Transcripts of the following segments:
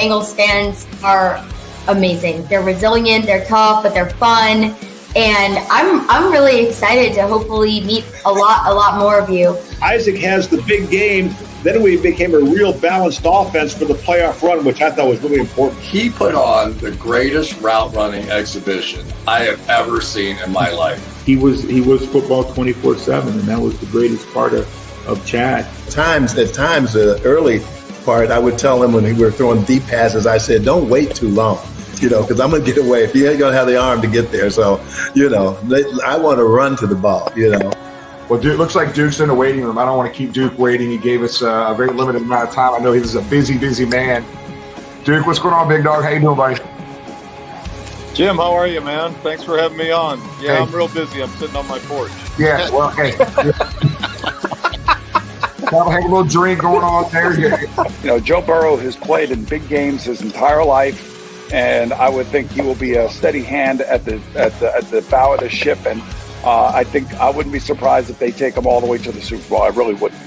Bengals fans are amazing. They're resilient, they're tough, but they're fun. And I'm really excited to hopefully meet a lot more of you. Isaac has the big game. Then we became a real balanced offense for the playoff run, which I thought was really important. He put on the greatest route running exhibition I have ever seen in my life. He was football 24/7, and that was the greatest part of Chad. At times, the early part, I would tell him when we were throwing deep passes, I said, don't wait too long. Because I'm going to get away if you ain't going to have the arm to get there. So, I want to run to the ball, Well, Duke, looks like Duke's in the waiting room. I don't want to keep Duke waiting. He gave us a very limited amount of time. I know he's a busy man. Duke, what's going on, big dog? How you doing, buddy? Jim, how are you, man? Thanks for having me on. Yeah, Hey. I'm real busy. I'm sitting on my porch. Yeah, well, hey. Have a little drink going on there. Joe Burrow has played in big games his entire life. And I would think he will be a steady hand at the bow of the ship. And I think I wouldn't be surprised if they take him all the way to the Super Bowl. I really wouldn't.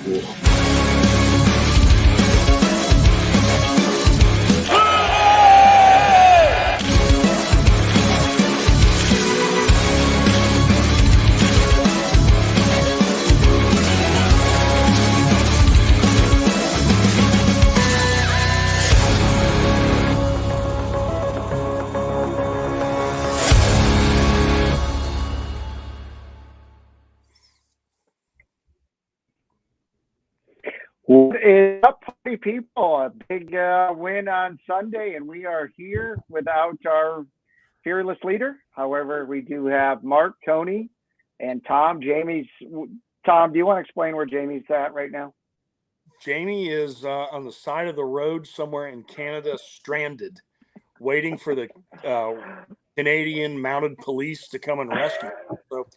What is up, party people? A big win on Sunday, and we are here without our fearless leader. However, we do have Mark, Tony, and Tom. Tom, do you want to explain where Jamie's at right now? Jamie is on the side of the road somewhere in Canada, stranded, waiting for the Canadian mounted police to come and rescue him. So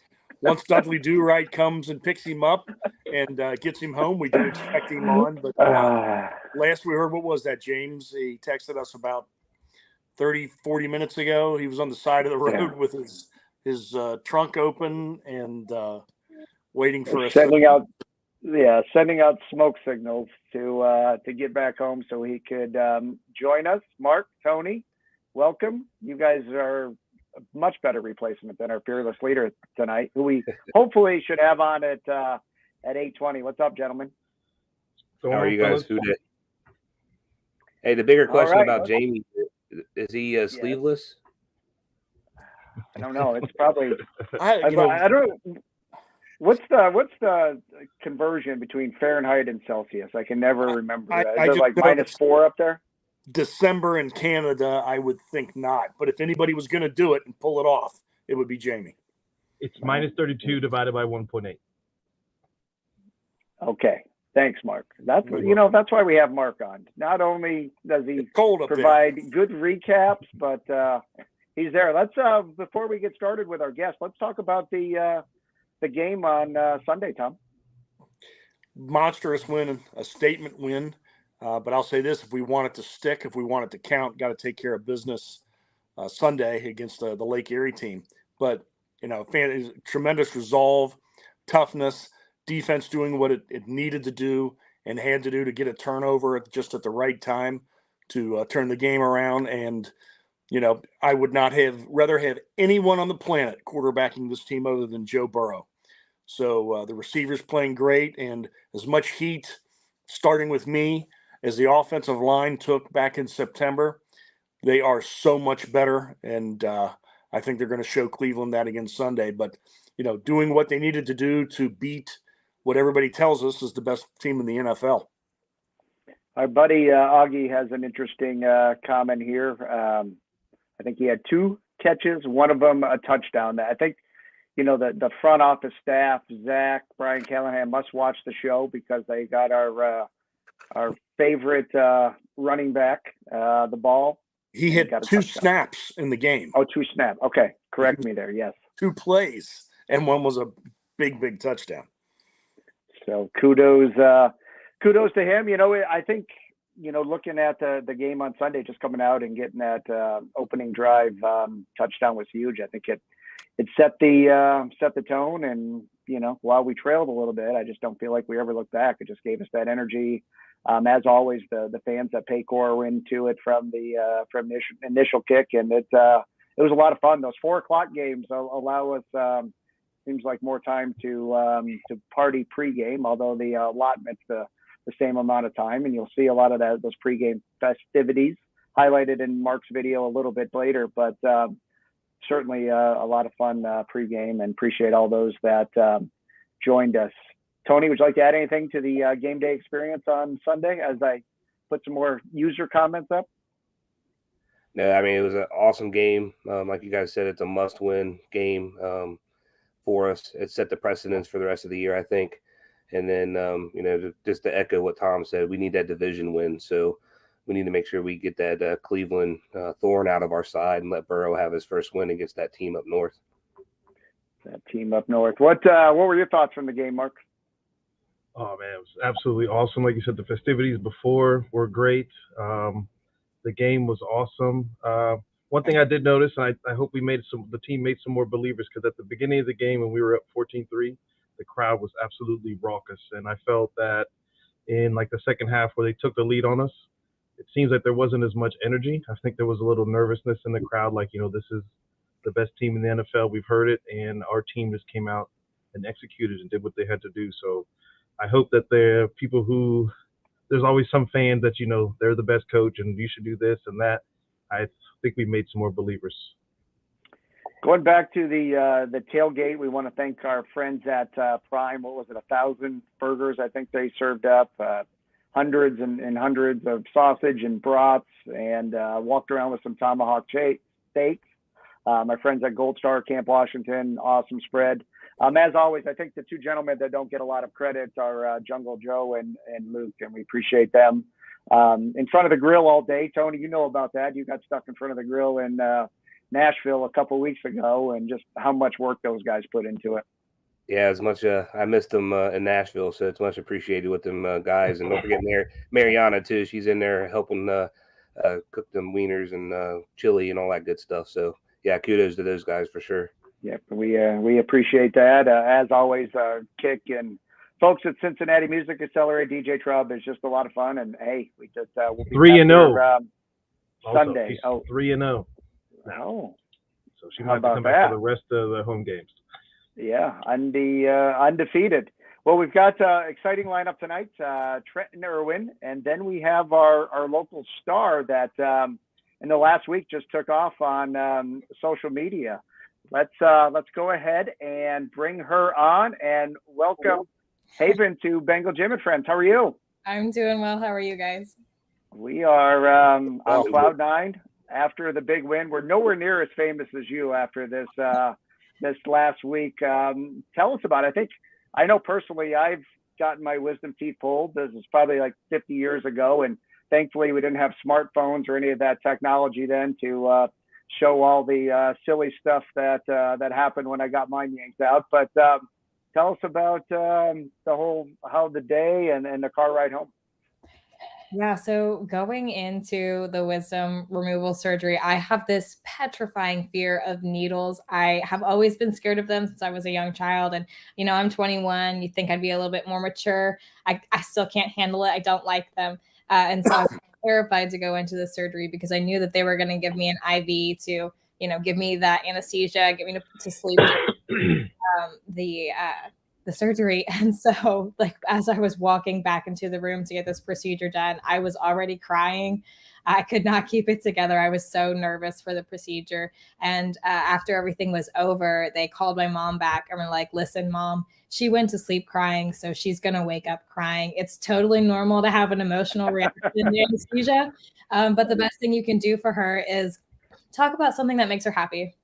once Dudley Do-Right comes and picks him up and gets him home, we do expect him on. But last we heard, what was that, James? He texted us about 30, 40 minutes ago. He was on the side of the road with his trunk open and waiting for us. Sending out smoke signals to get back home so he could join us. Mark, Tony, welcome. You guys are a much better replacement than our fearless leader tonight, who we hopefully should have on at 8:20. What's up, gentlemen? How are you guys? Hey, the bigger question about Jamie, is he sleeveless? I don't know. It's probably I don't. What's the conversion between Fahrenheit and Celsius? I can never remember. Is it like -4 up there? December in Canada, I would think not. But if anybody was going to do it and pull it off, it would be Jamie. It's -32 divided by 1.8. Okay. Thanks, Mark. That's why we have Mark on. Not only does he provide good recaps, but he's there. Let's before we get started with our guest, let's talk about the game on Sunday, Tom. Monstrous win, a statement win. But I'll say this, if we want it to stick, if we want it to count, got to take care of business Sunday against the Lake Erie team. But, tremendous resolve, toughness, defense doing what it needed to do and had to do to get a turnover just at the right time to turn the game around. And, I would not rather have anyone on the planet quarterbacking this team other than Joe Burrow. So the receivers playing great, and as much heat starting with me as the offensive line took back in September, they are so much better. And I think they're going to show Cleveland that again Sunday. But, doing what they needed to do to beat what everybody tells us is the best team in the NFL. Our buddy Augie has an interesting comment here. I think he had 2 catches, one of them a touchdown. I think, the front office staff, Zach, Brian Callahan, must watch the show because they got our favorite running back the ball. He had 2 snaps in the game. Oh, 2 snaps. Okay. Correct me there. Yes. 2 plays, and one was a big touchdown. So kudos to him. I think, looking at the game on Sunday, just coming out and getting that opening drive touchdown was huge. I think it set the tone, and while we trailed a little bit, I just don't feel like we ever looked back. It just gave us that energy As always, the fans that pay core into it from the initial kick, and it was a lot of fun. Those 4:00 games allow us seems like more time to party pregame, although the allotment's the same amount of time, and you'll see a lot of those pregame festivities highlighted in Mark's video a little bit later. But certainly a lot of fun pregame, and appreciate all those that joined us. Tony, would you like to add anything to the game day experience on Sunday as I put some more user comments up? No, I mean, it was an awesome game. Like you guys said, it's a must-win game for us. It set the precedence for the rest of the year, I think. And then, just to echo what Tom said, we need that division win. So we need to make sure we get that Cleveland thorn out of our side and let Burrow have his first win against that team up north. That team up north. What were your thoughts from the game, Mark? Oh, man, it was absolutely awesome. Like you said, the festivities before were great. The game was awesome. One thing I did notice, and I hope the team made some more believers, because at the beginning of the game when we were up 14-3, the crowd was absolutely raucous. And I felt that in like the second half where they took the lead on us, it seems like there wasn't as much energy. I think there was a little nervousness in the crowd, like, this is the best team in the NFL. We've heard it, and our team just came out and executed and did what they had to do. So I hope that there are people there's always some fans that, they're the best coach and you should do this and that. I think we made some more believers. Going back to the tailgate, we want to thank our friends at Prime. What was it, 1,000 burgers I think they served up, hundreds and hundreds of sausage and brats, and walked around with some tomahawk steaks. My friends at Gold Star Camp Washington, awesome spread. As always, I think the two gentlemen that don't get a lot of credit are Jungle Joe and Luke, and we appreciate them. In front of the grill all day. Tony, you know about that. You got stuck in front of the grill in Nashville a couple of weeks ago, and just how much work those guys put into it. Yeah, as much I missed them in Nashville, so it's much appreciated with them guys. And don't forget Mariana, too. She's in there helping cook them wieners and chili and all that good stuff. So, yeah, kudos to those guys for sure. Yep, we appreciate that. As always, Kick and folks at Cincinnati Music Accelerate, DJ Trub is just a lot of fun. And hey, we just we'll be 3-0 Sunday. Also, 3-0. Oh, so she might have to come back for the rest of the home games. Yeah, undefeated. Well, we've got exciting lineup tonight. Trenton Irwin, and then we have our local star that in the last week just took off on social media. Let's go ahead and bring her on and welcome Haven to Bengal Gym and Friends. How are you? I'm doing well. How are you guys? We are on cloud nine after the big win. We're nowhere near as famous as you after this last week. Tell us about it. I know personally I've gotten my wisdom teeth pulled. This is probably like 50 years ago, and thankfully we didn't have smartphones or any of that technology then to show all the silly stuff that happened when I got mine yanked out. But tell us about how the day and the car ride home. Yeah, so going into the wisdom removal surgery, I have this petrifying fear of needles. I have always been scared of them since I was a young child. And, I'm 21. You think I'd be a little bit more mature. I still can't handle it. I don't like them. And so I was terrified to go into the surgery because I knew that they were going to give me an IV to, give me that anesthesia, get me to sleep the surgery. And so like as I was walking back into the room to get this procedure done, I was already crying. I could not keep it together. I was so nervous for the procedure. And after everything was over, they called my mom back and were like, listen, Mom, she went to sleep crying, so she's going to wake up crying. It's totally normal to have an emotional reaction to anesthesia. But the best thing you can do for her is talk about something that makes her happy.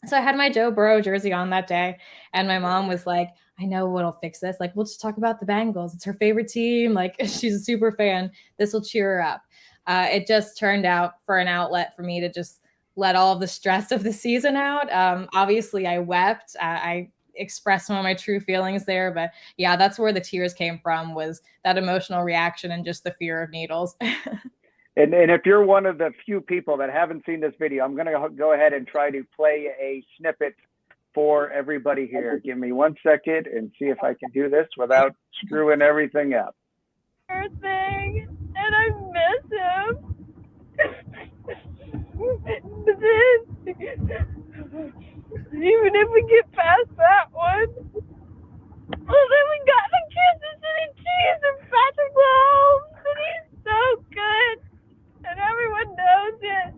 So I had my Joe Burrow jersey on that day, and my mom was like, I know what'll fix this. Like, we'll just talk about the Bengals. It's her favorite team. Like, she's a super fan. This will cheer her up. It just turned out for an outlet for me to just let all of the stress of the season out. Obviously, I wept. I expressed some of my true feelings there. But, yeah, that's where the tears came from, was that emotional reaction and just the fear of needles. And if you're one of the few people that haven't seen this video, I'm going to go ahead and try to play a snippet for everybody here. Give me 1 second and see if I can do this without screwing everything up. thing, and I miss him. But then, even if we get past that one, well, then we got the Kansas City Chiefs and Patrick Mahomes, and he's so good, and everyone knows it.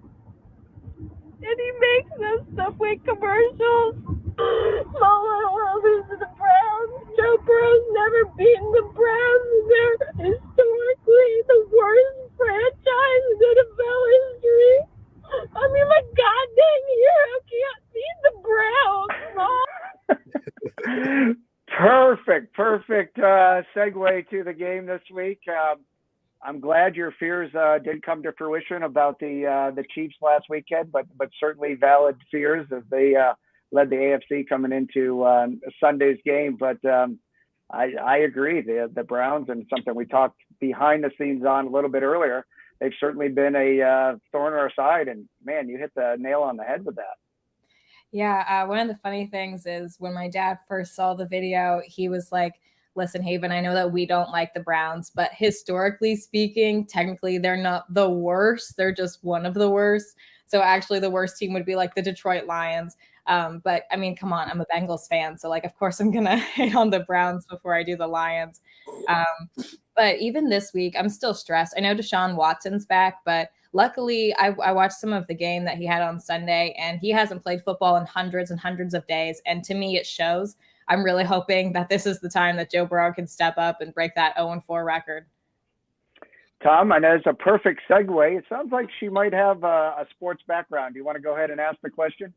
And he makes those Subway commercials. Mullen will lose to the Browns. Joe Burrow's never beaten the Browns. They're historically the worst franchise in NFL history. I mean, my goddamn hero can't beat the Browns, Mom. Perfect segue to the game this week. I'm glad your fears did come to fruition about the Chiefs last weekend, but certainly valid fears as they led the AFC coming into Sunday's game. But I agree, the Browns, and something we talked behind the scenes on a little bit earlier, they've certainly been a thorn in our side. And man, you hit the nail on the head with that. Yeah, one of the funny things is when my dad first saw the video, he was like, listen, Haven, I know that we don't like the Browns, but historically speaking, technically they're not the worst. They're just one of the worst. So actually the worst team would be like the Detroit Lions. But I mean, come on, I'm a Bengals fan. So like, of course I'm going to hate on the Browns before I do the Lions. But even this week, I'm still stressed. I know Deshaun Watson's back, but luckily I watched some of the game that he had on Sunday, and he hasn't played football in hundreds and hundreds of days. And to me, it shows. I'm really hoping that this is the time that Joe Burrow can step up and break that 0-4 record. Tom, I know it's a perfect segue. It sounds like she might have a sports background. Do you want to go ahead and ask the question?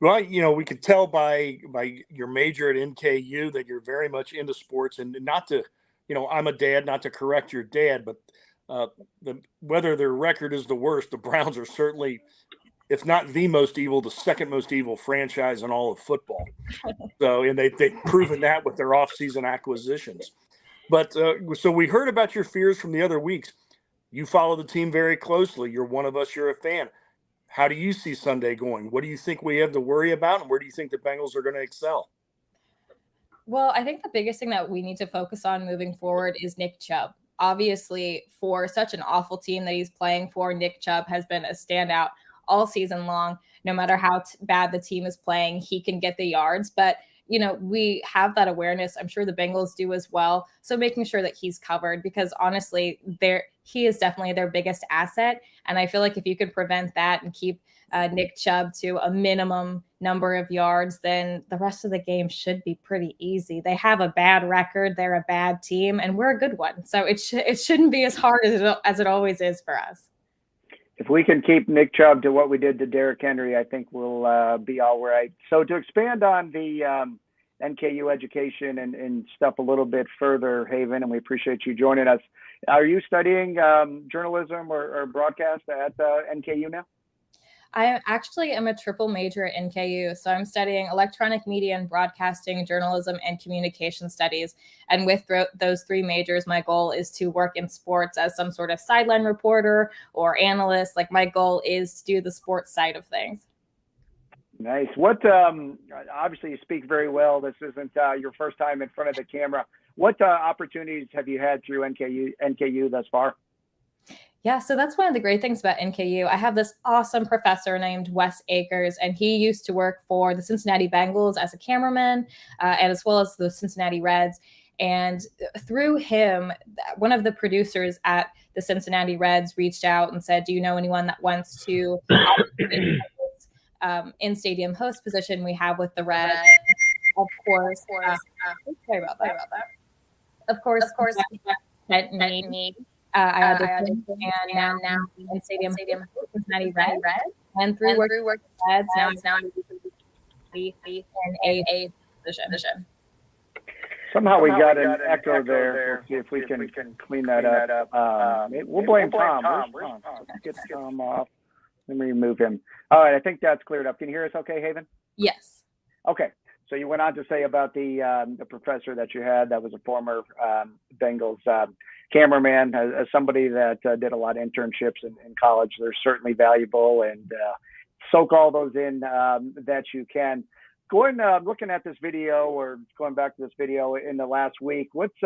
Well, we could tell by your major at NKU that you're very much into sports, and not to, I'm a dad, not to correct your dad, but whether their record is the worst, the Browns are certainly, if not the most evil, the second most evil franchise in all of football. So, and they've proven that with their offseason acquisitions. But so we heard about your fears from the other weeks. You follow the team very closely. You're one of us. You're a fan. How do you see Sunday going? What do you think we have to worry about, and where do you think the Bengals are going to excel? Well, I think the biggest thing that we need to focus on moving forward is Nick Chubb. Obviously, for such an awful team that he's playing for, Nick Chubb has been a standout all season long. No matter how bad the team is playing, he can get the yards. But, we have that awareness. I'm sure the Bengals do as well. So making sure that he's covered, because honestly, he is definitely their biggest asset. And I feel like if you could prevent that and keep Nick Chubb to a minimum number of yards, then the rest of the game should be pretty easy. They have a bad record. They're a bad team, and we're a good one. So it shouldn't be as hard as it always is for us. If we can keep Nick Chubb to what we did to Derrick Henry, I think we'll be all right. So to expand on the NKU education and stuff a little bit further, Haven, and we appreciate you joining us. Are you studying journalism or broadcast at NKU now? I actually am a triple major at NKU. So I'm studying electronic media and broadcasting, journalism, and communication studies. And with those three majors, my goal is to work in sports as some sort of sideline reporter or analyst. Like, my goal is to do the sports side of things. Nice. What, obviously you speak very well. This isn't your first time in front of the camera. What opportunities have you had through NKU thus far? Yeah, so that's one of the great things about NKU. I have this awesome professor named Wes Akers, and he used to work for the Cincinnati Bengals as a cameraman, and as well as the Cincinnati Reds. And through him, one of the producers at the Cincinnati Reds reached out and said, do you know anyone that wants to in-stadium host position we have with the Reds? Of course. Sorry about that. Of course. Met me. I auditioned, and now in stadium Cincinnati Red, and through work Reds, now I'm in a position. Somehow we got an echo there. We'll see if we can clean that up. We'll blame Tom. Let's get Tom off. Let me remove him. All right, I think that's cleared up. Can you hear us okay, Haven? Yes. Okay. So you went on to say about the professor that you had that was a former Bengals cameraman, as somebody that did a lot of internships in college. They're certainly valuable, and soak all those in that you can. Looking at this video, or going back to this video in the last week, what's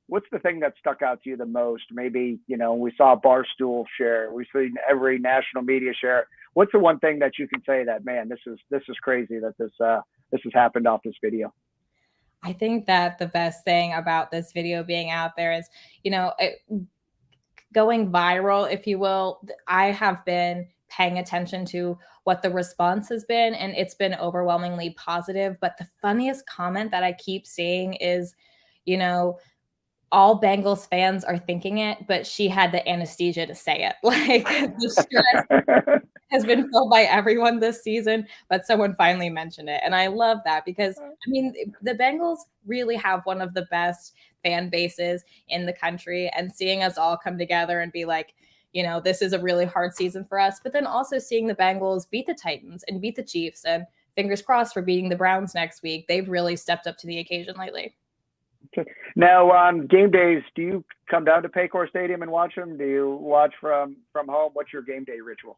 what's the thing that stuck out to you the most? Maybe, we saw Barstool share, we've seen every national media share. What's the one thing that you can say that, man, this is crazy that this has happened off this video? I think that the best thing about this video being out there is, going viral, if you will. I have been paying attention to what the response has been, and it's been overwhelmingly positive. But the funniest comment that I keep seeing is, all Bengals fans are thinking it, but she had the anesthesia to say it. Like, the stress has been felt by everyone this season, but someone finally mentioned it. And I love that because, the Bengals really have one of the best fan bases in the country, and seeing us all come together and be like, this is a really hard season for us, but then also seeing the Bengals beat the Titans and beat the Chiefs, and fingers crossed for beating the Browns next week. They've really stepped up to the occasion lately. Now, on game days, do you come down to Paycor Stadium and watch them? Do you watch from home? What's your game day ritual?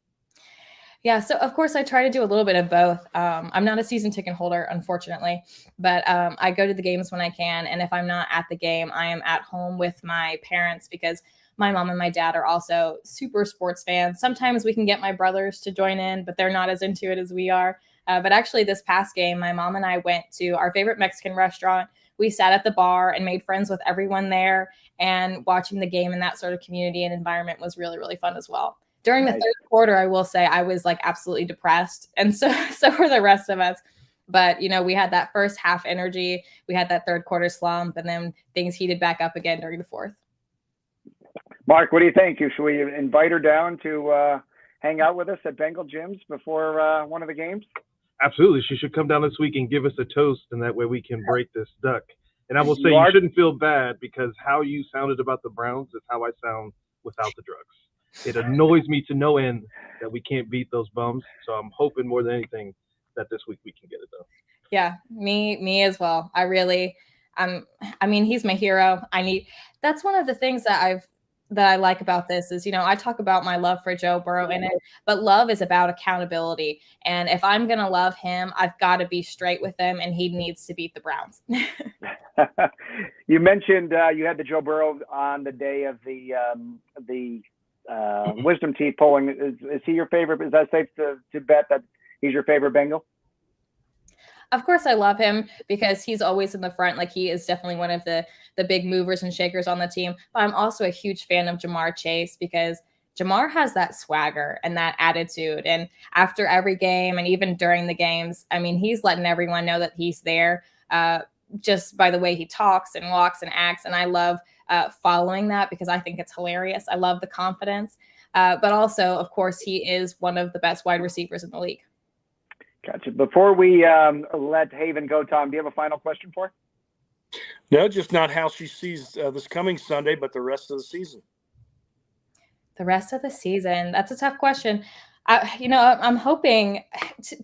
Yeah, so of course I try to do a little bit of both. I'm not a season ticket holder, unfortunately, but I go to the games when I can. And if I'm not at the game, I am at home with my parents because my mom and my dad are also super sports fans. Sometimes we can get my brothers to join in, but they're not as into it as we are. But actually this past game, my mom and I went to our favorite Mexican restaurant. We sat at the bar and made friends with everyone there, and watching the game in that sort of community and environment was really, really fun as well. During the third quarter, I will say I was like absolutely depressed. And so were the rest of us. But, we had that first half energy. We had that third quarter slump, and then things heated back up again during the fourth. Mark, what do you think? Should we invite her down to hang out with us at Bengal Gyms before one of the games? Absolutely. She should come down this week and give us a toast, and that way we can break this duck. And I will say you shouldn't feel bad, because how you sounded about the Browns is how I sound without the drugs. It annoys me to no end that we can't beat those bums. So I'm hoping more than anything that this week we can get it done. Yeah, me as well. I really, he's my hero. That's one of the things that I like about this is, I talk about my love for Joe Burrow in it, but love is about accountability. And if I'm going to love him, I've got to be straight with him, and he needs to beat the Browns. You mentioned you had the Joe Burrow on the day of the wisdom teeth polling. Is he your favorite? Is that safe to bet that he's your favorite Bengal? Of course, I love him because he's always in the front. Like, he is definitely one of the big movers and shakers on the team. But I'm also a huge fan of Jamar Chase because Jamar has that swagger and that attitude. And after every game and even during the games, he's letting everyone know that he's there just by the way he talks and walks and acts. And I love following that because I think it's hilarious. I love the confidence. But also, of course, he is one of the best wide receivers in the league. Gotcha. Before we let Haven go, Tom, do you have a final question for her? No, just not how she sees this coming Sunday, but the rest of the season. The rest of the season. That's a tough question. I'm hoping,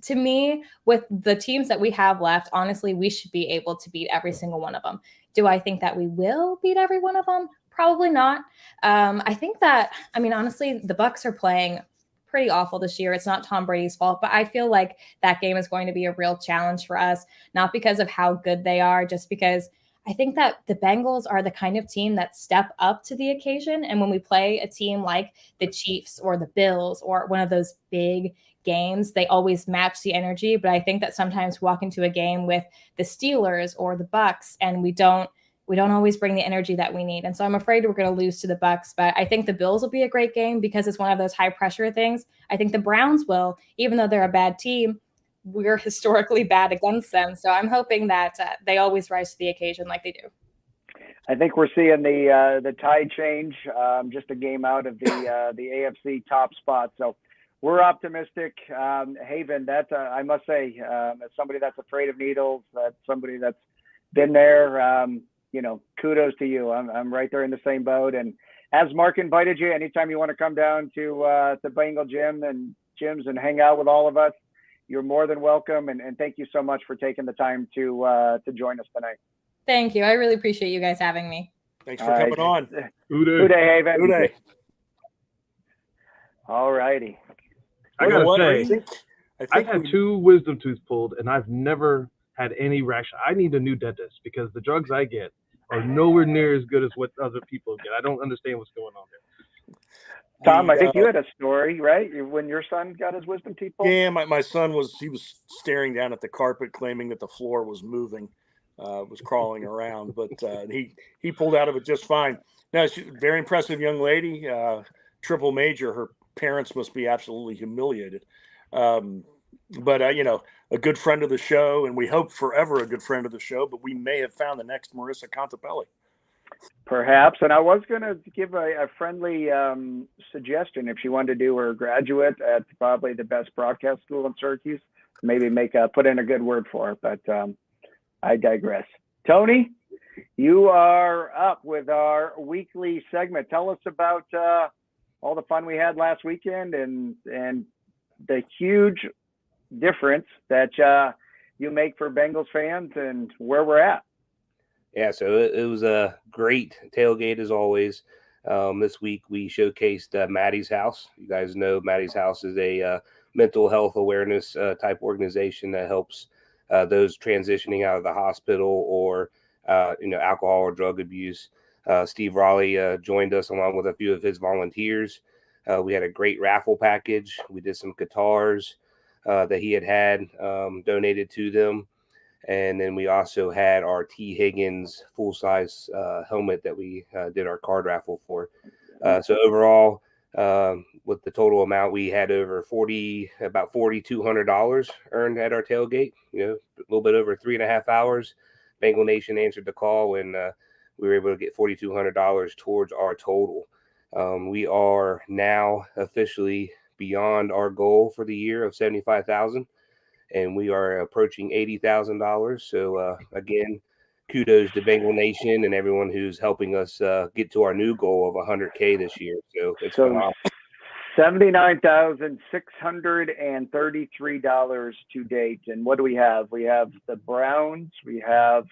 to me, with the teams that we have left, honestly, we should be able to beat every single one of them. Do I think that we will beat every one of them? Probably not. I think that, honestly, the Bucs are playing pretty awful this year. It's not Tom Brady's fault, but I feel like that game is going to be a real challenge for us, not because of how good they are, just because I think that the Bengals are the kind of team that step up to the occasion. And when we play a team like the Chiefs or the Bills or one of those big games, they always match the energy. But I think that sometimes we walk into a game with the Steelers or the Bucs and we don't always bring the energy that we need. And so I'm afraid we're going to lose to the Bucs, but I think the Bills will be a great game because it's one of those high pressure things. I think the Browns will, even though they're a bad team, we're historically bad against them. So I'm hoping that they always rise to the occasion like they do. I think we're seeing the tide change, just a game out of the AFC top spot. So we're optimistic. Haven, that's I must say, as somebody that's afraid of needles, that's somebody that's been there, kudos to you. I'm right there in the same boat. And as Mark invited you, anytime you want to come down to Bengal Gyms and hang out with all of us, you're more than welcome. And thank you so much for taking the time to join us tonight. Thank you. I really appreciate you guys having me. Thanks for coming on. Good day, Haven. Good day. All righty. I gotta say, I've had 2 wisdom tooth pulled, and I've never had any reaction. I need a new dentist because the drugs I get, are nowhere near as good as what other people get. I don't understand what's going on there. Tom, I think you had a story, right? When your son got his wisdom teeth pulled? Yeah, my son was staring down at the carpet, claiming that the floor was moving, was crawling around, but he pulled out of it just fine. Now, she's a very impressive young lady, triple major. Her parents must be absolutely humiliated. But a good friend of the show, and we hope forever a good friend of the show, but we may have found the next Marissa Contepelli. Perhaps. And I was going to give a friendly suggestion if she wanted to do her graduate at probably the best broadcast school in Syracuse, maybe put in a good word for her, but I digress. Tony, you are up with our weekly segment. Tell us about all the fun we had last weekend and the huge difference that you make for Bengals fans and where we're at. Yeah, so it was a great tailgate as always. This week we showcased Maddie's House. You guys know Maddie's House is a mental health awareness type organization that helps those transitioning out of the hospital or alcohol or drug abuse. Steve Raleigh joined us along with a few of his volunteers. We had a great raffle package. We did some guitars that he had donated to them. And then we also had our T. Higgins full-size helmet that we did our card raffle for. So overall, with the total amount, we had about $4,200 earned at our tailgate. A little bit over 3.5 hours. Bengal Nation answered the call, and we were able to get $4,200 towards our total. We are now officially beyond our goal for the year of $75,000. And we are approaching $80,000. So again, kudos to Bengal Nation and everyone who's helping us get to our new goal of 100K this year. So it's phenomenal. $79,633 to date. And what do we have? We have the Browns, we have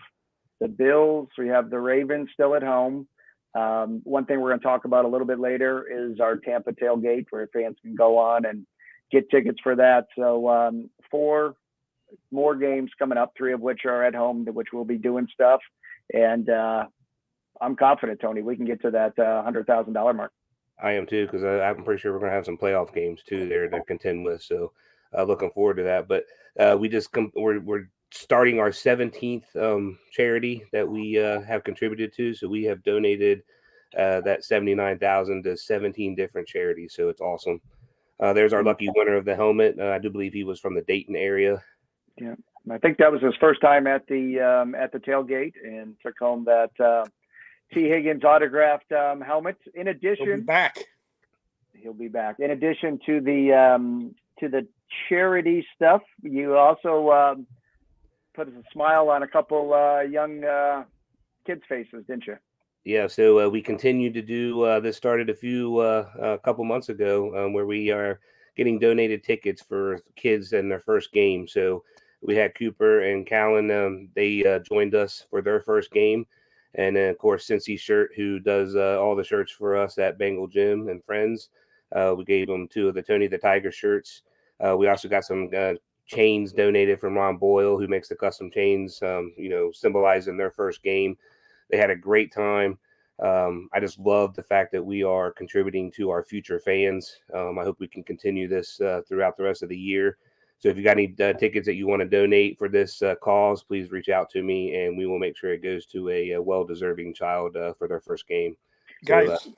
the Bills, we have the Ravens still at home. One thing we're going to talk about a little bit later is our Tampa tailgate, where fans can go on and get tickets for that. So 4 more games coming up, 3 of which are at home, which we'll be doing stuff. And I'm confident, Tony, we can get to that $100,000 mark. I am too, because I'm pretty sure we're going to have some playoff games too there to contend with. So looking forward to that. But we're starting our 17th charity that we have contributed to. So we have donated that $79,000 to 17 different charities. So it's awesome. There's our lucky winner of the helmet. I do believe he was from the Dayton area. Yeah, I think that was his first time at the tailgate and took home that T. Higgins autographed helmet. In addition, he'll be back. In addition to the charity stuff, you also put a smile on a couple young kids' faces, didn't you? Yeah, so we continue to do this. Started a couple months ago, where we are getting donated tickets for kids in their first game. So we had Cooper and Callan. They joined us for their first game, and then of course Cincy Shirt, who does all the shirts for us at Bengal Gym and Friends. We gave them 2 of the Tony the Tiger shirts. We also got some chains donated from Ron Boyle, who makes the custom chains, symbolizing their first game. They had a great time. I just love the fact that we are contributing to our future fans. I hope we can continue this throughout the rest of the year. So if you got any tickets that you want to donate for this cause, please reach out to me, and we will make sure it goes to a well-deserving child for their first game. Guys,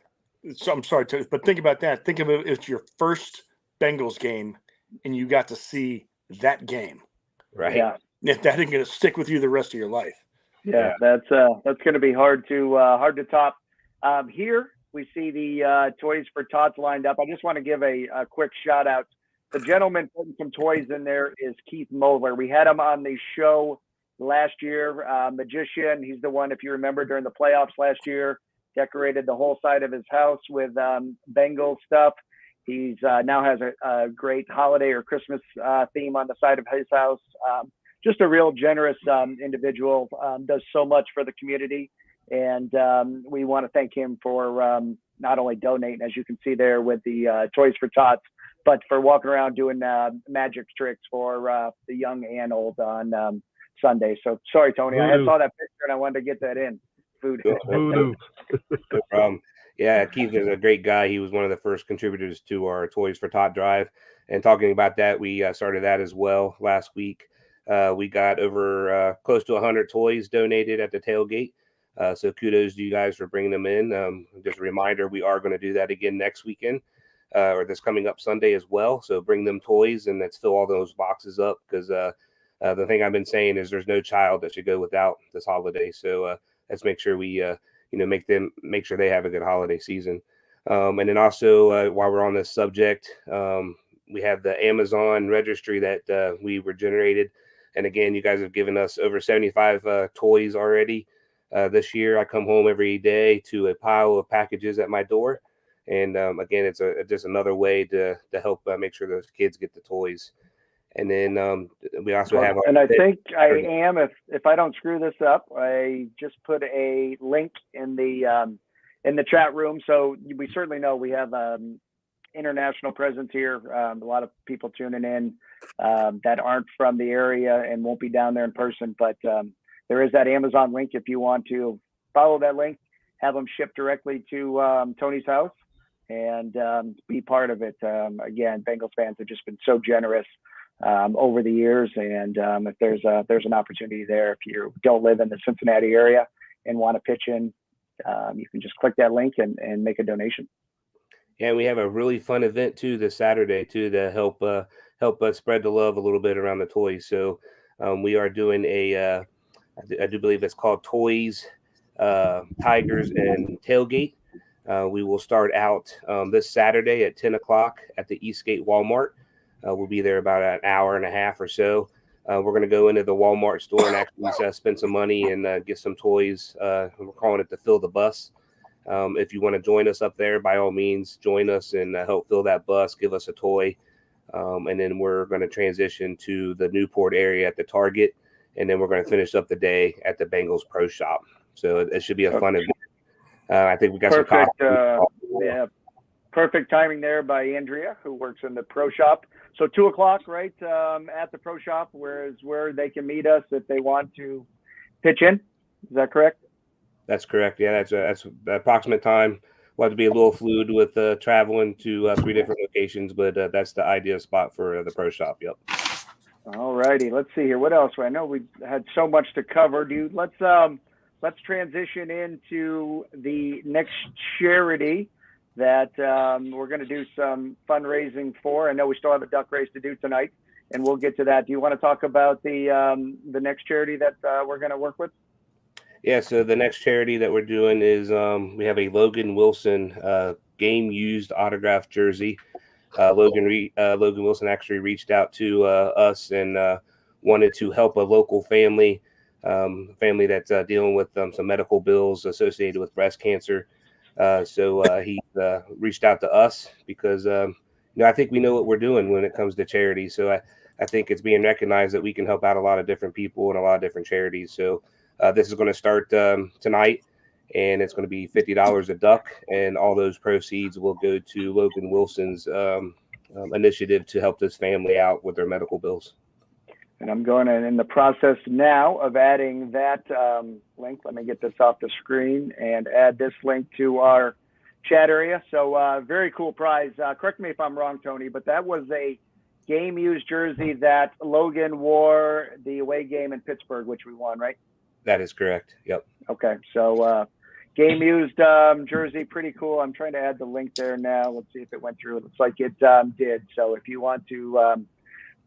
so I'm sorry, but think about that. Think of it as your first Bengals game, and you got to see that game. Right. Yeah. If that ain't going to stick with you the rest of your life. Yeah, that's going to be hard to top. Here we see the Toys for Tots lined up. I just want to give a quick shout out. The gentleman putting some toys in there is Keith Moeller. We had him on the show last year. Magician. He's the one, if you remember, during the playoffs last year, decorated the whole side of his house with Bengals stuff. He's now has a great holiday or Christmas theme on the side of his house. Just a real generous individual, does so much for the community. And we want to thank him for not only donating, as you can see there with the Toys for Tots, but for walking around doing magic tricks for the young and old on Sunday. So sorry, Tony, I saw that picture and I wanted to get that in. food. It's voodoo. No problem. Yeah, Keith is a great guy. He was one of the first contributors to our Toys for Tot drive. And talking about that, we started that as well last week. We got over close to 100 toys donated at the tailgate. So kudos to you guys for bringing them in. Just a reminder, we are going to do that again next weekend or this coming up Sunday as well. So bring them toys and let's fill all those boxes up because the thing I've been saying is there's no child that should go without this holiday. So let's make sure we make sure they have a good holiday season. And then also while we're on this subject, we have the Amazon registry that we were generated. And again, you guys have given us over 75 toys already this year. I come home every day to a pile of packages at my door. And again, it's just another way to help make sure those kids get the toys. And then we also have. And I think I am, if I don't screw this up, I just put a link in the chat room. So we certainly know we have international presence here. A lot of people tuning in that aren't from the area and won't be down there in person. But there is that Amazon link if you want to follow that link, have them shipped directly to Tony's house and be part of it. Again, Bengals fans have just been so generous over the years. And if there's an opportunity there, if you don't live in the Cincinnati area and want to pitch in, you can just click that link and make a donation. Yeah, we have a really fun event too this Saturday too to help us spread the love a little bit around the toys. So we are doing I do believe it's called Toys, Tigers, and Tailgate. We will start out this Saturday at 10 o'clock at the Eastgate Walmart. We'll be there about an hour and a half or so. We're going to go into the Walmart store and actually spend some money and get some toys. We're calling it the Fill the Bus. If you want to join us up there, by all means, join us and help fill that bus, give us a toy. And then we're going to transition to the Newport area at the Target. And then we're going to finish up the day at the Bengals Pro Shop. So it should be a fun event. I think we got perfect, some yeah, perfect timing there by Andrea, who works in the Pro Shop. So 2 o'clock, right, at the Pro Shop, where they can meet us if they want to pitch in. Is that correct? That's correct. Yeah, that's the approximate time. We'll have to be a little fluid with traveling to 3 different locations, but that's the ideal spot for the Pro Shop. Yep. All righty. Let's see here. What else? I know we had so much to cover, dude. Let's transition into the next charity that we're going to do some fundraising for. I know we still have a duck race to do tonight, and we'll get to that. Do you want to talk about the next charity that we're going to work with? Yeah, so the next charity that we're doing is we have a Logan Wilson game used autographed jersey. Logan Wilson actually reached out to us and wanted to help a local family that's dealing with some medical bills associated with breast cancer. So he reached out to us because I think we know what we're doing when it comes to charity. So I think it's being recognized that we can help out a lot of different people and a lot of different charities. So this is going to start tonight, and it's going to be $50 a duck, and all those proceeds will go to Logan Wilson's initiative to help this family out with their medical bills. And I'm going in the process now of adding that link. Let me get this off the screen and add this link to our chat area. So very cool prize. Correct me if I'm wrong, Tony, but that was a game used jersey that Logan wore the away game in Pittsburgh, which we won, right? That is correct. Yep. Okay. So game used jersey, pretty cool. I'm trying to add the link there now. Let's see if it went through. It looks like it did. So if you want to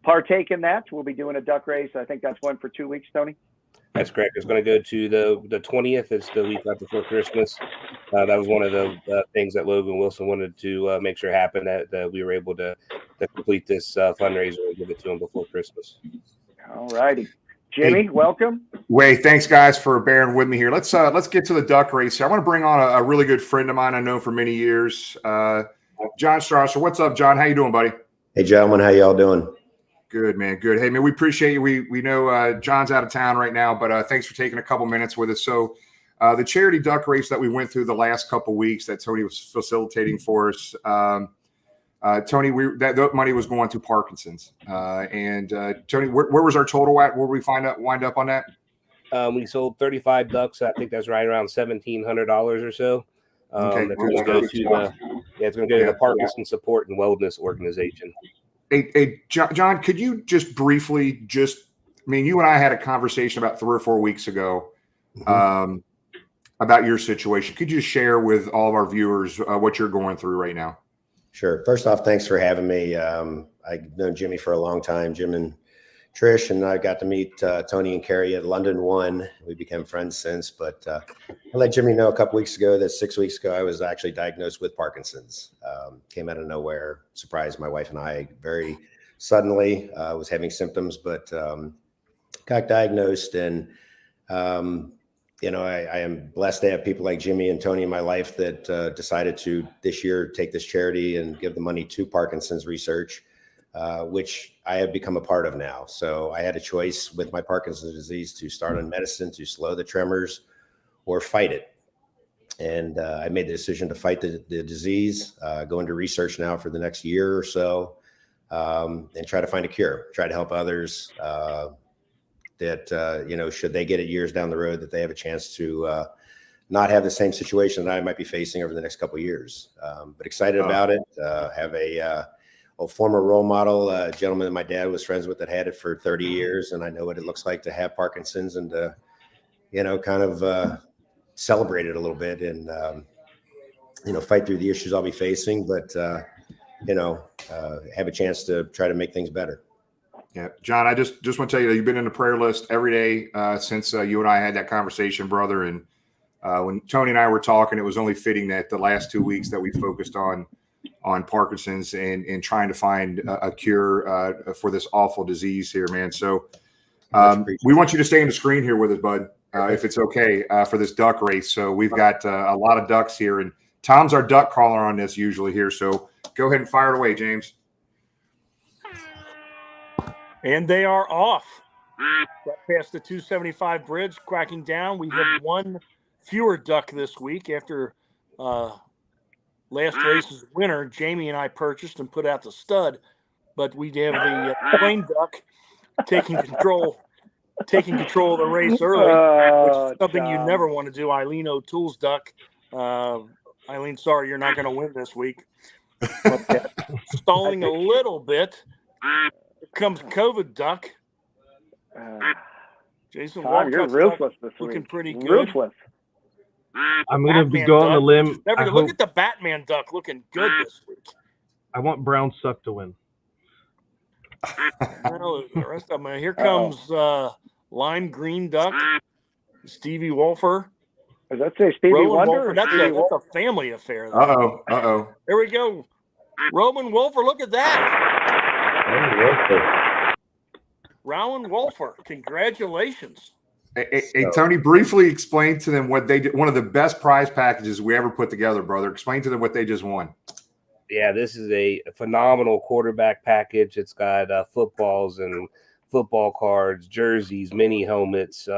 partake in that, we'll be doing a duck race. I think that's one for 2 weeks, Tony. That's correct. It's going to go to the 20th. It's the week right before Christmas. That was one of the things that Logan Wilson wanted to make sure happened, that we were able to complete this fundraiser and give it to him before Christmas. All righty. Jimmy, welcome. Wade, thanks guys for bearing with me here. Let's get to the duck race here. I want to bring on a really good friend of mine I know for many years, John Strasser. What's up, John? How you doing, buddy? Hey, gentlemen. How y'all doing? Good, man. Good. Hey, man, we appreciate you. We know John's out of town right now, but thanks for taking a couple minutes with us. So the charity duck race that we went through the last couple weeks that Tony was facilitating for us, Tony, that money was going to Parkinson's. And Tony, where was our total at? Where did we wind up on that? We sold 35 ducks. I think that's right around $1,700 or so. Okay. It's going to go to it's going to go to the Parkinson Support and Wellness Organization. Hey, John, could you just briefly you and I had a conversation about 3 or 4 weeks ago about your situation. Could you share with all of our viewers what you're going through right now? Sure. First off, thanks for having me. I've known Jimmy for a long time, Jim and Trish, and I got to meet Tony and Carrie at London 1. We became friends since, but I let Jimmy know a couple weeks ago that 6 weeks ago I was actually diagnosed with Parkinson's. Came out of nowhere, surprised my wife and I very suddenly. Was having symptoms, but got diagnosed, and I am blessed to have people like Jimmy and Tony in my life that decided to this year take this charity and give the money to Parkinson's research, which I have become a part of now. So I had a choice with my Parkinson's disease to start on medicine to slow the tremors or fight it. And I made the decision to fight the disease, go into research now for the next year or so, and try to find a cure, try to help others that, should they get it years down the road, that they have a chance to not have the same situation that I might be facing over the next couple of years. But excited about it. Have a former role model, a gentleman that my dad was friends with that had it for 30 years. And I know what it looks like to have Parkinson's and to, kind of celebrate it a little bit and, fight through the issues I'll be facing, but, have a chance to try to make things better. Yeah, John, I just want to tell you that you've been in the prayer list every day since you and I had that conversation, brother. And when Tony and I were talking, it was only fitting that the last 2 weeks that we focused on Parkinson's and trying to find a cure for this awful disease here, man. So we want you to stay on the screen here with us, bud, if it's okay, for this duck race. So we've got a lot of ducks here, and Tom's our duck caller on this usually here. So go ahead and fire it away, James. And they are off. Right past the 275 bridge, cracking down. We have one fewer duck this week after last race's winner. Jamie and I purchased and put out the stud, but we have the plain duck taking control of the race early, which is something you never want to do. Eileen O'Toole's duck. Eileen, sorry, you're not going to win this week. But, stalling a little bit. Here comes COVID duck. Jason Tom, you're ruthless this week. Looking pretty good. Ruthless. I'm going to be going on a limb. Look at the Batman duck looking good this week. I want Brown Suck to win. Well, the rest of them. Here comes lime green duck. Stevie Wolfer. Does that say Stevie Rowan Wonder? Wolfer. That's a family affair. Uh-oh. Here we go. Roman Wolfer, look at that. Rowan Wolfer, congratulations. Hey, Tony, briefly explain to them what they did. One of the best prize packages we ever put together, brother. Explain to them what they just won. Yeah, this is a phenomenal quarterback package. It's got footballs and football cards, jerseys, mini helmets.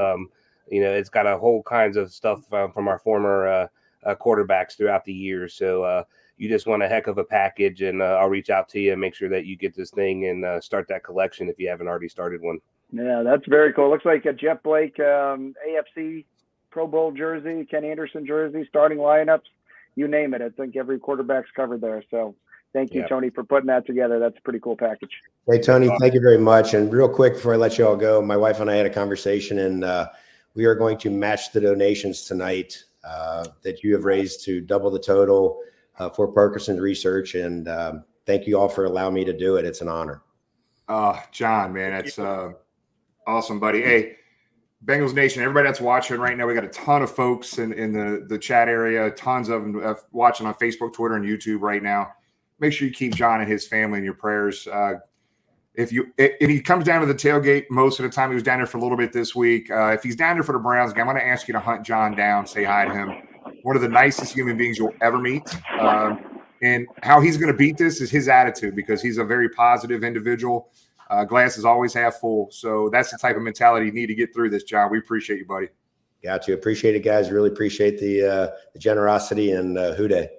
It's got a whole kinds of stuff from our former quarterbacks throughout the years. So you just want a heck of a package, and I'll reach out to you and make sure that you get this thing and start that collection if you haven't already started one. Yeah, that's very cool. Looks like a Jeff Blake AFC Pro Bowl jersey, Ken Anderson jersey, starting lineups, you name it. I think every quarterback's covered there. So thank you, Tony, for putting that together. That's a pretty cool package. Hey, Tony, thank you very much. And real quick, before I let you all go, my wife and I had a conversation, and we are going to match the donations tonight that you have raised to double the total for Parkinson's research. And thank you all for allowing me to do it. It's an honor. John, man, that's awesome, buddy. Hey, Bengals Nation, everybody that's watching right now, we got a ton of folks in the chat area, tons of them watching on Facebook, Twitter, and YouTube right now. Make sure you keep John and his family in your prayers. If he comes down to the tailgate, most of the time he was down there for a little bit this week. If he's down there for the Browns, I'm going to ask you to hunt John down, say hi to him. One of the nicest human beings you'll ever meet. And how he's going to beat this is his attitude, because he's a very positive individual. Glass is always half full. So that's the type of mentality you need to get through this, John. We appreciate you, buddy. Got you. Appreciate it, guys. Really appreciate the generosity, and Who Day.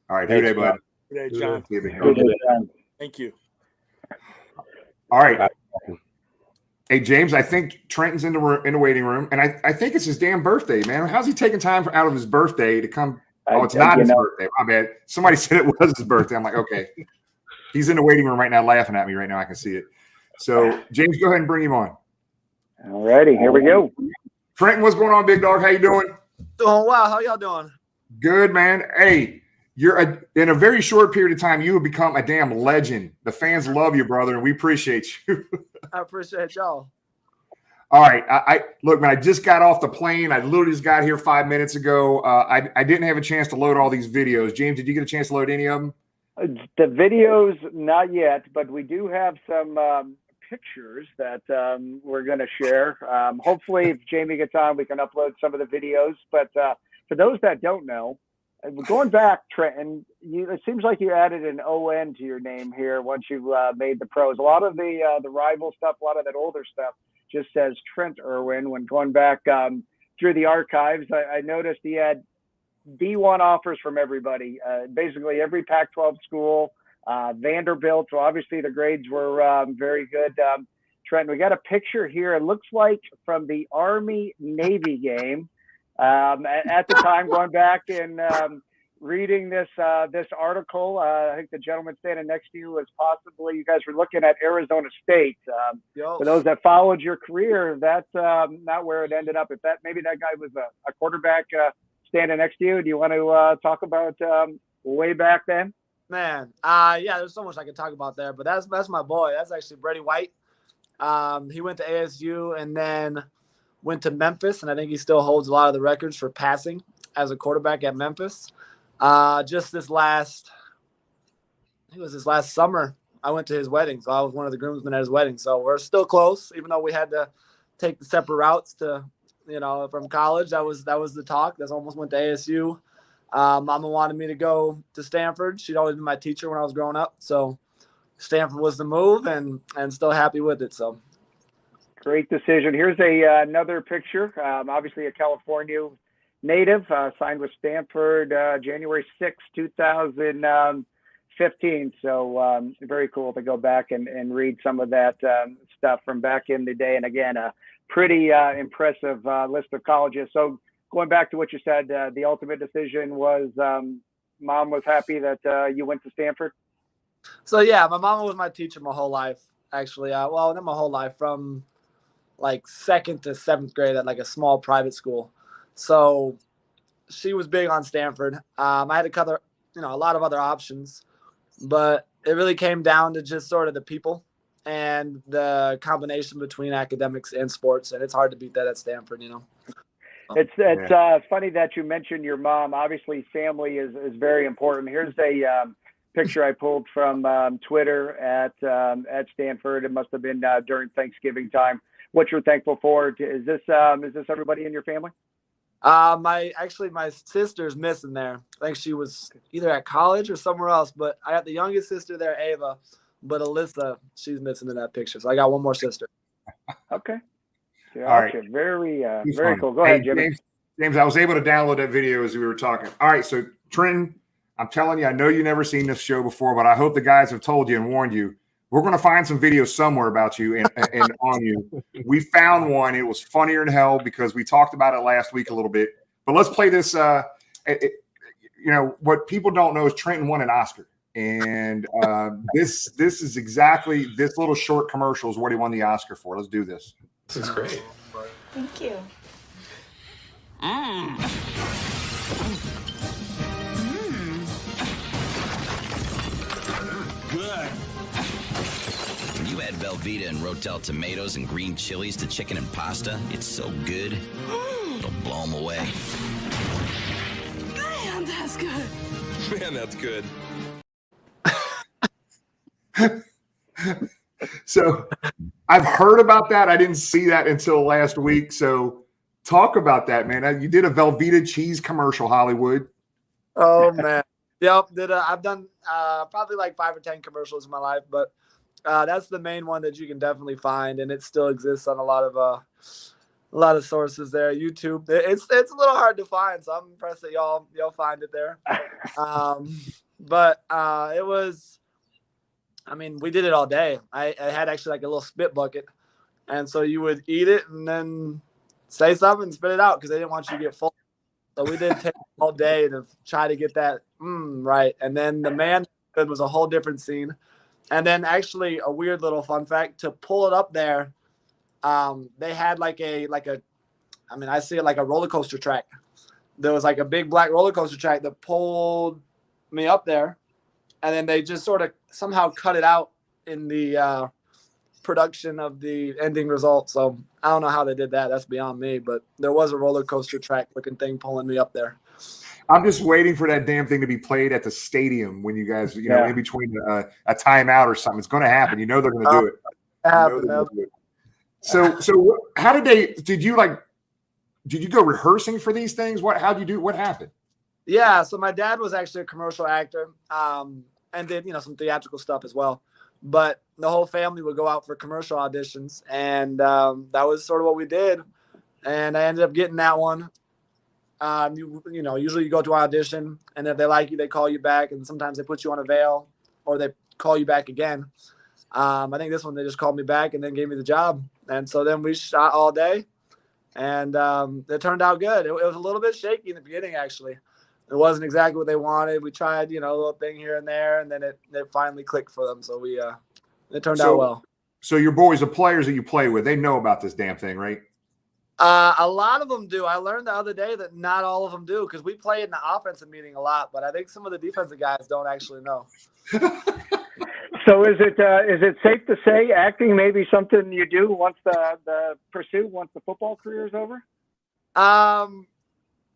All right. Who Day, bud. Who Day, John. Who Day, John. Thank you. All right. Hey, James, I think Trenton's in the waiting room, and I think it's his damn birthday, man. How's he taking time out of his birthday to come? Oh, it's not his birthday. My bad. Somebody said it was his birthday. I'm like, okay. He's in the waiting room right now laughing at me right now. I can see it. So, James, go ahead and bring him on. All righty, here we go. Trenton, what's going on, big dog? How you doing? Doing well. How y'all doing? Good, man. Hey, in a very short period of time, you have become a damn legend. The fans love you, brother, and we appreciate you. I appreciate y'all. All right. I look, man, I just got off the plane. I literally just got here 5 minutes ago. I didn't have a chance to load all these videos. James, did you get a chance to load any of them? The videos, not yet, but we do have some pictures that we're going to share. Hopefully, if Jamie gets on, we can upload some of the videos. But for those that don't know, going back, Trenton, it seems like you added an ON to your name here once you made the pros. A lot of the rival stuff, a lot of that older stuff just says Trent Irwin. When going back through the archives, I noticed he had D1 offers from everybody, basically every Pac-12 school, Vanderbilt. So obviously the grades were very good. Trent, we got a picture here. It looks like from the Army-Navy game. At the time, going back and reading this article, I think the gentleman standing next to you was possibly, you guys were looking at Arizona State. For those that followed your career, that's not where it ended up. If maybe that guy was a quarterback standing next to you. Do you want to talk about way back then? Man, yeah, there's so much I could talk about there, but that's my boy. That's actually Brady White. He went to ASU and then went to Memphis, and I think he still holds a lot of the records for passing as a quarterback at Memphis. Just this last summer, I went to his wedding, so I was one of the groomsmen at his wedding. So we're still close, even though we had to take the separate routes to, from college. That was the talk. That's almost went to ASU. Mama wanted me to go to Stanford. She'd always been my teacher when I was growing up, so Stanford was the move, and still happy with it. So. Great decision. Here's another picture. Obviously a California native, signed with Stanford January 6, 2015. So very cool to go back and read some of that stuff from back in the day. And again, a pretty impressive list of colleges. So going back to what you said, the ultimate decision was mom was happy that you went to Stanford? So, yeah, my mom was my teacher my whole life, actually. Well, not my whole life, from like 2nd to 7th grade at like a small private school. So she was big on Stanford. I had a lot of other options, but it really came down to just sort of the people and the combination between academics and sports. And it's hard to beat that at Stanford, It's funny that you mentioned your mom. Obviously, family is very important. Here's a picture I pulled from Twitter at Stanford. It must have been during Thanksgiving time. What you're thankful for? Is this everybody in your family? My sister's missing there. I think she was either at college or somewhere else. But I got the youngest sister there, Ava. But Alyssa, she's missing in that picture. So I got one more sister. Okay. Yeah, all right. Very cool. Go ahead, Jimmy. James, I was able to download that video as we were talking. All right, so Trenton, I'm telling you, I know you've never seen this show before, but I hope the guys have told you and warned you. We're going to find some videos somewhere about you and on you. We found one. It was funnier than hell because we talked about it last week a little bit. But let's play this. What people don't know is Trenton won an Oscar. And this is exactly this little short commercial is what he won the Oscar for. Let's do this. This is great. Thank you. Good. When you add Velveeta and Rotel tomatoes and green chilies to chicken and pasta, it's so good, it'll blow them away. Man, that's good. Man, that's good. So I've heard about that. I didn't see that until last week. So talk about that, man. You did a Velveeta cheese commercial, Hollywood. Oh, man. Yep. I've done probably like 5 or 10 commercials in my life, but that's the main one that you can definitely find, and it still exists on a lot of sources there. YouTube. It's a little hard to find, so I'm impressed that y'all find it there. But it was. I mean, we did it all day. I had actually like a little spit bucket, And so you would eat it and then say something and spit it out because they didn't want you to get full. So we did take all day to try to get that right. And then the man was a whole different scene. And then actually a weird little fun fact, to pull it up there, they had I see it like a roller coaster track. There was like a big black roller coaster track that pulled me up there. And then they just sort of somehow cut it out in the production of the ending result. So I don't know how they did that. That's beyond me. But there was a roller coaster track looking thing pulling me up there. I'm just waiting for that damn thing to be played at the stadium when you guys, in between a timeout or something. It's going to happen. You know they're going to do it. So how did you go rehearsing for these things? How'd you do? What happened? Yeah. So my dad was actually a commercial actor and did, some theatrical stuff as well. But the whole family would go out for commercial auditions. And that was sort of what we did. And I ended up getting that one. Usually you go to an audition, and if they like you, they call you back, and sometimes they put you on a veil or they call you back again. I think this one, they just called me back and then gave me the job. And so then we shot all day, and it turned out good. It was a little bit shaky in the beginning, actually. It wasn't exactly what they wanted. We tried, a little thing here and there, and then it finally clicked for them. So it turned out well. So your boys, the players that you play with, they know about this damn thing, right? A lot of them do. I learned the other day that not all of them do, because we play in the offensive meeting a lot, but I think some of the defensive guys don't actually know. So is it safe to say acting may be something you do once the football career is over?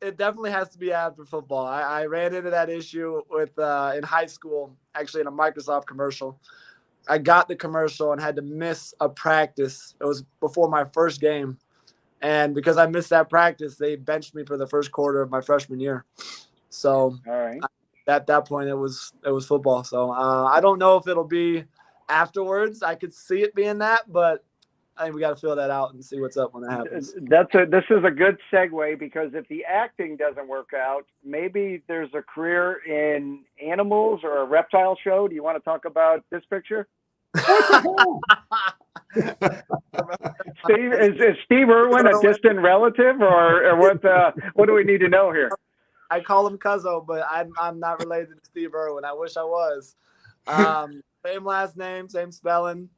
It definitely has to be after football. I ran into that issue with in high school, actually in a Microsoft commercial. I got the commercial and had to miss a practice. It was before my first game. And because I missed that practice, they benched me for the first quarter of my freshman year. So all right. At that point, it was football. So I don't know if it'll be afterwards. I could see it being that, but I think we got to fill that out and see what's up when that happens. This is a good segue, because if the acting doesn't work out, maybe there's a career in animals or a reptile show. Do you want to talk about this picture? Steve, is Steve Irwin a distant relative, or what do we need to know here? I call him Cuzzo, but I'm not related to Steve Irwin. I wish I was. Same last name, same spelling,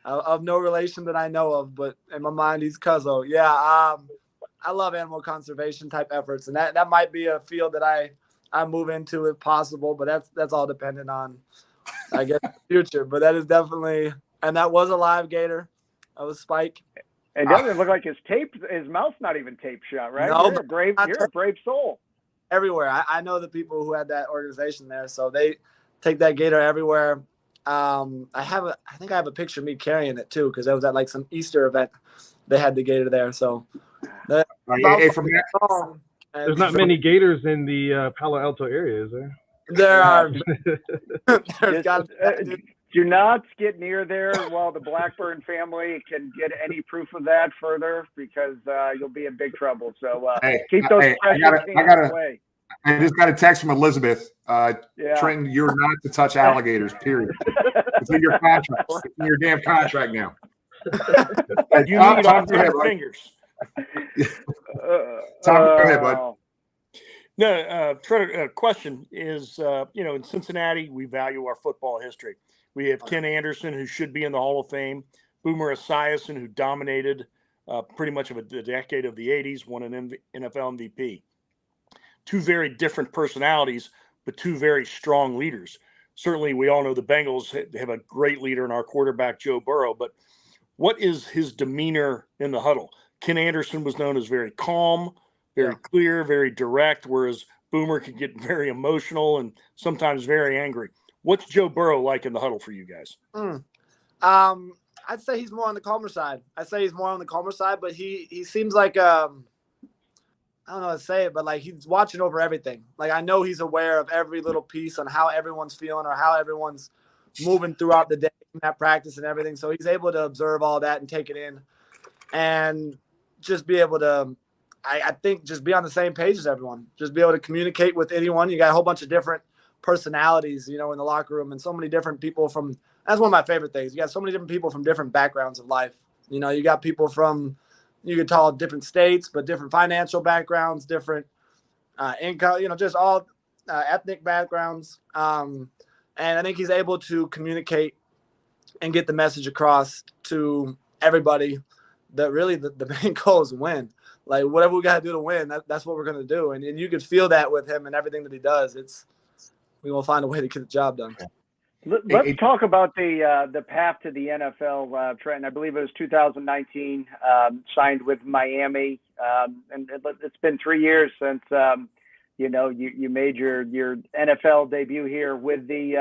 of no relation that I know of, but in my mind he's Cuzzo. Yeah, I love animal conservation type efforts, and that might be a field that I move into if possible, but that's all dependent on, I guess, the future. But that is definitely, and that was a live gator. That was Spike. And doesn't look like his mouth's not even tape shut, right? No, you're a brave soul. Everywhere. I know the people who had that organization there, so they take that gator everywhere. I think I have a picture of me carrying it too, because I was at like some Easter event. They had the gator there, so. There's not many gators in the Palo Alto area, is there? There are. Do not get near there while the Blackburn family can get any proof of that further, because you'll be in big trouble. So keep those precious hands away. I just got a text from Elizabeth. Trenton, you're not to touch alligators, period. It's in your contract. It's in your damn contract now. You need on your fingers. Tom, go ahead, bud. No, Trent, question is, in Cincinnati, we value our football history. We have Ken Anderson, who should be in the Hall of Fame, Boomer Esiason, who dominated pretty much of the decade of the 80s, won an NFL MVP. Two very different personalities, but two very strong leaders. Certainly, we all know the Bengals have a great leader in our quarterback, Joe Burrow, but what is his demeanor in the huddle? Ken Anderson was known as very calm, very clear, very direct, whereas Boomer could get very emotional and sometimes very angry. What's Joe Burrow like in the huddle for you guys? I'd say he's more on the calmer side. But he seems like I don't know how to say it, but like he's watching over everything. Like I know he's aware of every little piece on how everyone's feeling or how everyone's moving throughout the day in that practice and everything. So he's able to observe all that and take it in and just be able to, I think, just be on the same page as everyone. Just be able to communicate with anyone. You got a whole bunch of different personalities, in the locker room, and so many different people that's one of my favorite things. You got so many different people from different backgrounds of life You know, you got people from, you could call different states, but different financial backgrounds, different income, you know, just all ethnic backgrounds. And I think he's able to communicate and get the message across to everybody that really the main goal is win. Like, whatever we got to do to win, that's what we're going to do. And you can feel that with him and everything that he does. We will find a way to get the job done. Let's talk about the path to the NFL, Trenton. I believe it was 2019, signed with Miami. And it's been 3 years since, you made your NFL debut here with the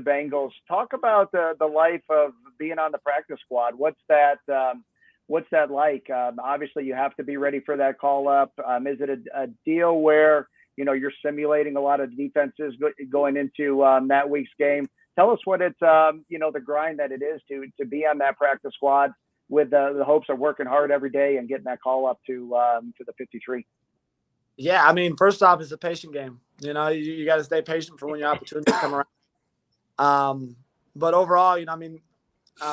Bengals. Talk about the life of being on the practice squad. What's that like? Obviously, you have to be ready for that call up. Is it a deal where, you're simulating a lot of defenses going into that week's game? Tell us what it's, the grind that it is to be on that practice squad with the hopes of working hard every day and getting that call up to the 53. Yeah, I mean, first off, it's a patient game. You got to stay patient for when your opportunities come around. But overall,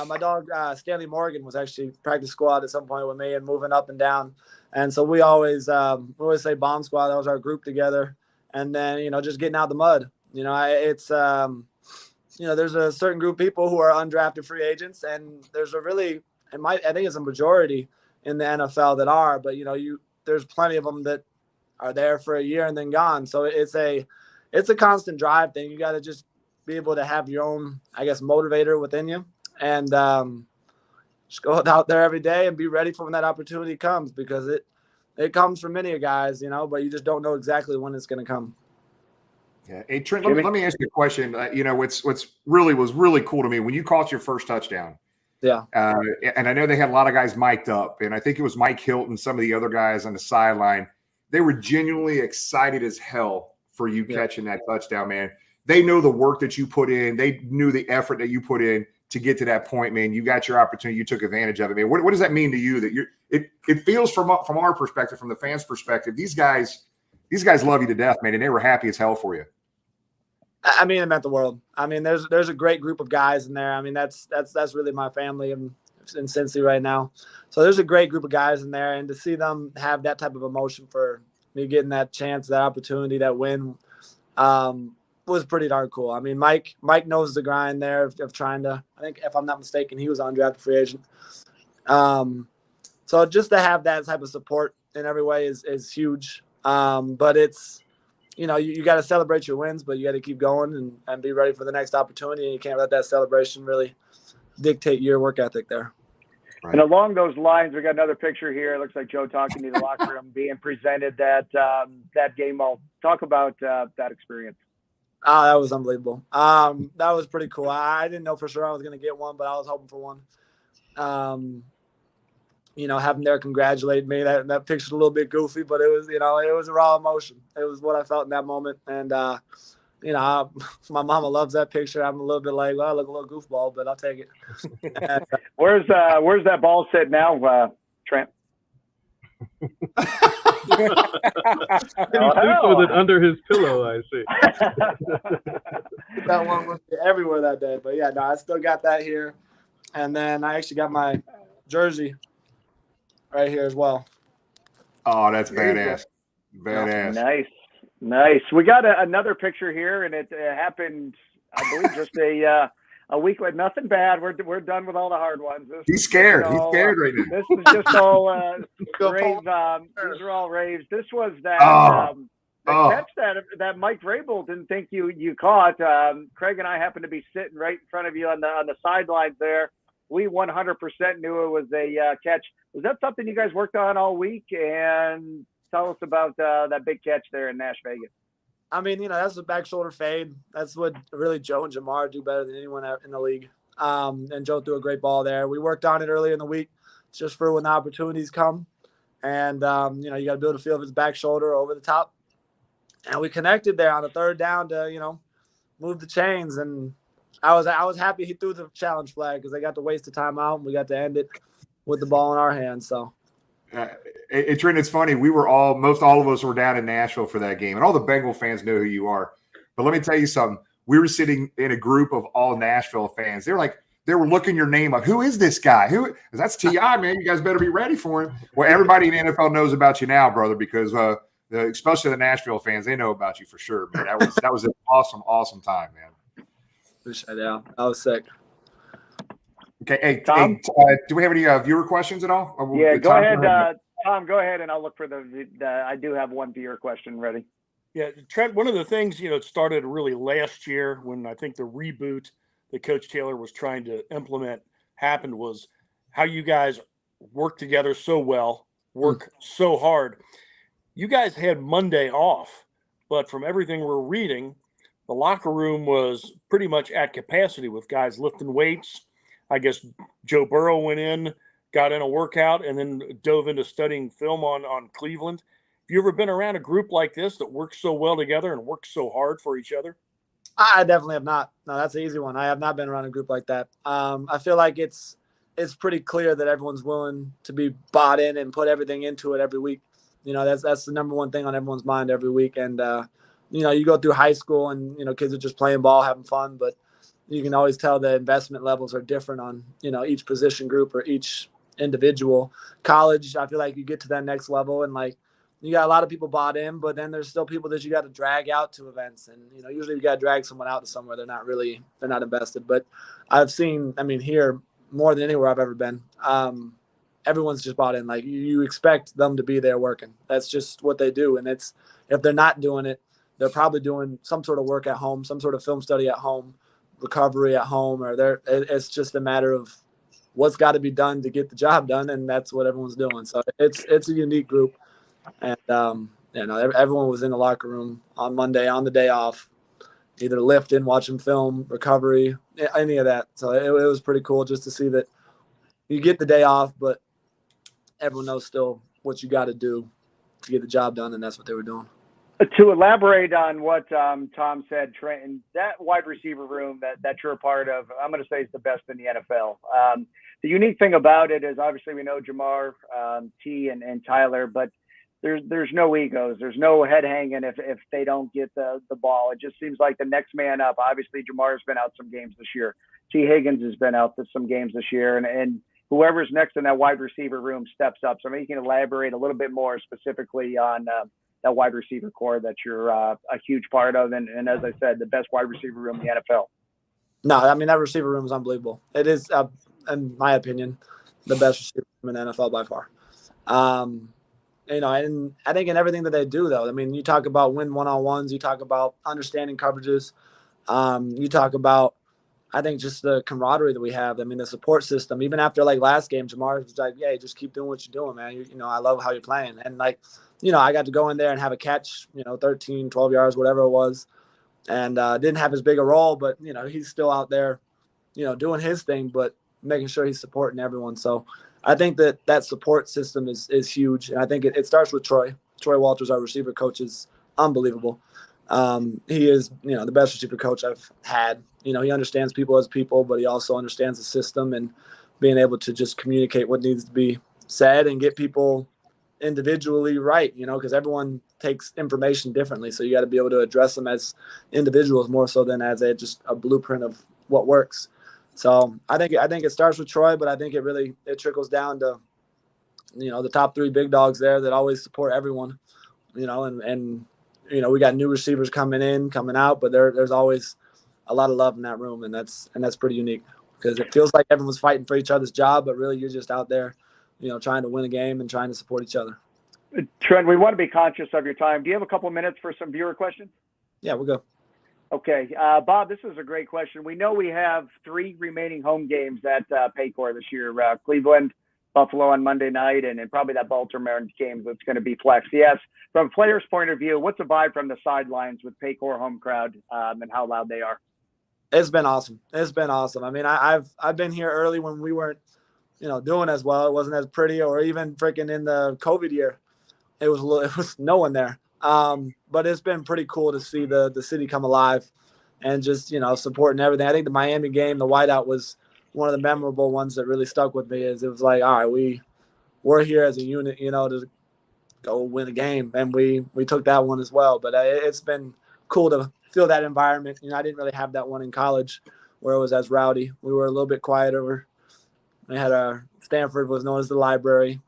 my dog Stanley Morgan was actually practice squad at some point with me and moving up and down. And so we always say bomb squad. That was our group together. And then, just getting out the mud. It's there's a certain group of people who are undrafted free agents, and there's I think it's a majority in the NFL that are, but there's plenty of them that are there for a year and then gone. So it's a constant drive thing. You got to just be able to have your own, I guess, motivator within you, and just go out there every day and be ready for when that opportunity comes, because it comes for many guys, but you just don't know exactly when it's going to come. Yeah. Hey, Trent, let me ask you a question. What's really cool to me when you caught your first touchdown. Yeah. And I know they had a lot of guys mic'd up, and I think it was Mike Hilton, some of the other guys on the sideline. They were genuinely excited as hell for you catching that touchdown, man. They know the work that you put in. They knew the effort that you put in to get to that point, man. You got your opportunity. You took advantage of it, man. What does that mean to you that it feels from our perspective, from the fans' perspective, these guys love you to death, man, and they were happy as hell for you. I mean, it meant the world. I mean, there's a great group of guys in there. I mean, that's really my family in Cincy right now. So there's a great group of guys in there, and to see them have that type of emotion for me getting that chance, that opportunity, that win, was pretty darn cool. I mean, Mike knows the grind there of trying to. I think, if I'm not mistaken, he was an undrafted free agent. So just to have that type of support in every way is huge. But it's, you got to celebrate your wins, but you got to keep going and be ready for the next opportunity. And you can't let that celebration really dictate your work ethic there. Right. And along those lines, we got another picture here. It looks like Joe talking to the locker room, being presented that game ball. Talk about that experience. Oh, that was unbelievable. That was pretty cool. I didn't know for sure I was going to get one, but I was hoping for one. Having there congratulate me, that picture's a little bit goofy, but it was, it was a raw emotion. It was what I felt in that moment. And, my mama loves that picture. I'm a little bit like, well, I look a little goofball, but I'll take it. And, where's that ball sit now, Trent? He sleeps with it under his pillow, I see. That one was everywhere that day. But, yeah, no, I still got that here. And then I actually got my jersey right here as well. Oh, that's badass. Badass. Nice. We got another picture here, and it happened, I believe, just a week with nothing bad. We're done with all the hard ones. He's scared. He's scared right now. This is just all raves. These are all raves. This was that catch that Mike Vrabel didn't think you caught. Craig and I happened to be sitting right in front of you on the sidelines there. We 100% knew it was a catch. Was that something you guys worked on all week? And tell us about that big catch there in Nash Vegas. I mean, that's a back shoulder fade. That's what really Joe and Jamar do better than anyone in the league. And Joe threw a great ball there. We worked on it earlier in the week just for when the opportunities come. And, you got to build a feel of his back shoulder over the top. And we connected there on the third down to, move the chains. And I was happy he threw the challenge flag because they got to waste the timeout and we got to end it with the ball in our hands. So. Trent, it's funny. Most all of us were down in Nashville for that game, and all the Bengal fans know who you are. But let me tell you something. We were sitting in a group of all Nashville fans. They're like, they were looking your name up. Who is this guy? That's T.I., man. You guys better be ready for him. Well, everybody in the NFL knows about you now, brother, because especially the Nashville fans, they know about you for sure, man. That was an awesome time, man. Appreciate it. Yeah, I was sick. Okay, hey, Tom? Do we have any viewer questions at all? Yeah, go ahead, Tom. Go ahead, and I'll look for the. I do have one viewer question ready. Yeah, Trent. One of the things it started really last year when I think the reboot that Coach Taylor was trying to implement happened was how you guys work together so well, work so hard. You guys had Monday off, but from everything we're reading, the locker room was pretty much at capacity with guys lifting weights. I guess Joe Burrow went in, got in a workout, and then dove into studying film on Cleveland. Have you ever been around a group like this that works so well together and works so hard for each other? I definitely have not. No, that's an easy one. I have not been around a group like that. I feel like it's pretty clear that everyone's willing to be bought in and put everything into it every week. That's the number one thing on everyone's mind every week. And, you go through high school and, kids are just playing ball, having fun, but you can always tell the investment levels are different on, each position group or each individual. College, I feel like you get to that next level and you got a lot of people bought in, but then there's still people that you got to drag out to events. And, usually you got to drag someone out to somewhere. They're not invested, but I've seen, here more than anywhere I've ever been. Everyone's just bought in. You expect them to be there working. That's just what they do. And if they're not doing it, they're probably doing some sort of work at home, some sort of film study at home, recovery at home, or it's just a matter of what's got to be done to get the job done. And that's what everyone's doing. So it's a unique group. And, everyone was in the locker room on Monday, on the day off, either lifting, watching film, recovery, any of that. So it was pretty cool just to see that you get the day off, but everyone knows still what you got to do to get the job done. And that's what they were doing. To elaborate on what Tom said, Trenton, that wide receiver room that you're a part of, I'm going to say is the best in the NFL. The unique thing about it is obviously we know Jamar, T, and Tyler, but there's no egos. There's no head hanging if they don't get the ball. It just seems like the next man up. Obviously, Jamar's been out some games this year. T. Higgins has been out some games this year, and whoever's next in that wide receiver room steps up. So maybe you can elaborate a little bit more specifically on that wide receiver core that you're a huge part of, and as I said, the best wide receiver room in the NFL. No, that receiver room is unbelievable. It is, in my opinion, the best receiver room in the NFL by far. And I think in everything that they do, though, you talk about win one-on-ones, you talk about understanding coverages, you talk about, I think, just the camaraderie that we have. the support system. Even after last game, Jamar was like, "Yeah, just keep doing what you're doing, man. I love how you're playing." And I got to go in there and have a catch, 13, 12 yards, whatever it was, and didn't have as big a role, but he's still out there, doing his thing, but making sure he's supporting everyone. So I think that support system is huge. And I think it starts with Troy. Troy Walters, our receiver coach, is unbelievable. He is, the best receiver coach I've had. He understands people as people, but he also understands the system and being able to just communicate what needs to be said and get people individually right, because everyone takes information differently. So you got to be able to address them as individuals more so than as just a blueprint of what works. So I think it starts with Troy, but I think it trickles down to, the top three big dogs there that always support everyone, and we got new receivers coming in, coming out, but there's always a lot of love in that room. And that's pretty unique because it feels like everyone's fighting for each other's job, but really you're just out there, trying to win a game and trying to support each other. Trent, we want to be conscious of your time. Do you have a couple minutes for some viewer questions? Yeah, we'll go. Okay. Bob, this is a great question. We know we have 3 remaining home games at Paycor this year, Cleveland, Buffalo on Monday night, and probably that Baltimore game that's going to be flex. Yes, from a player's point of view, what's the vibe from the sidelines with Paycor home crowd and how loud they are? It's been awesome. It's been awesome. I've been here early when we weren't, doing as well. It wasn't as pretty, or even freaking in the COVID year, it was no one there. But it's been pretty cool to see the city come alive and just, supporting everything. I think the Miami game, the whiteout, was one of the memorable ones that really stuck with me. Is it was like, all right, we're here as a unit, to go win a game. And we took that one as well. But it's been cool to feel that environment. I didn't really have that one in college where it was as rowdy. We were a little bit quieter. We had Stanford was known as the library,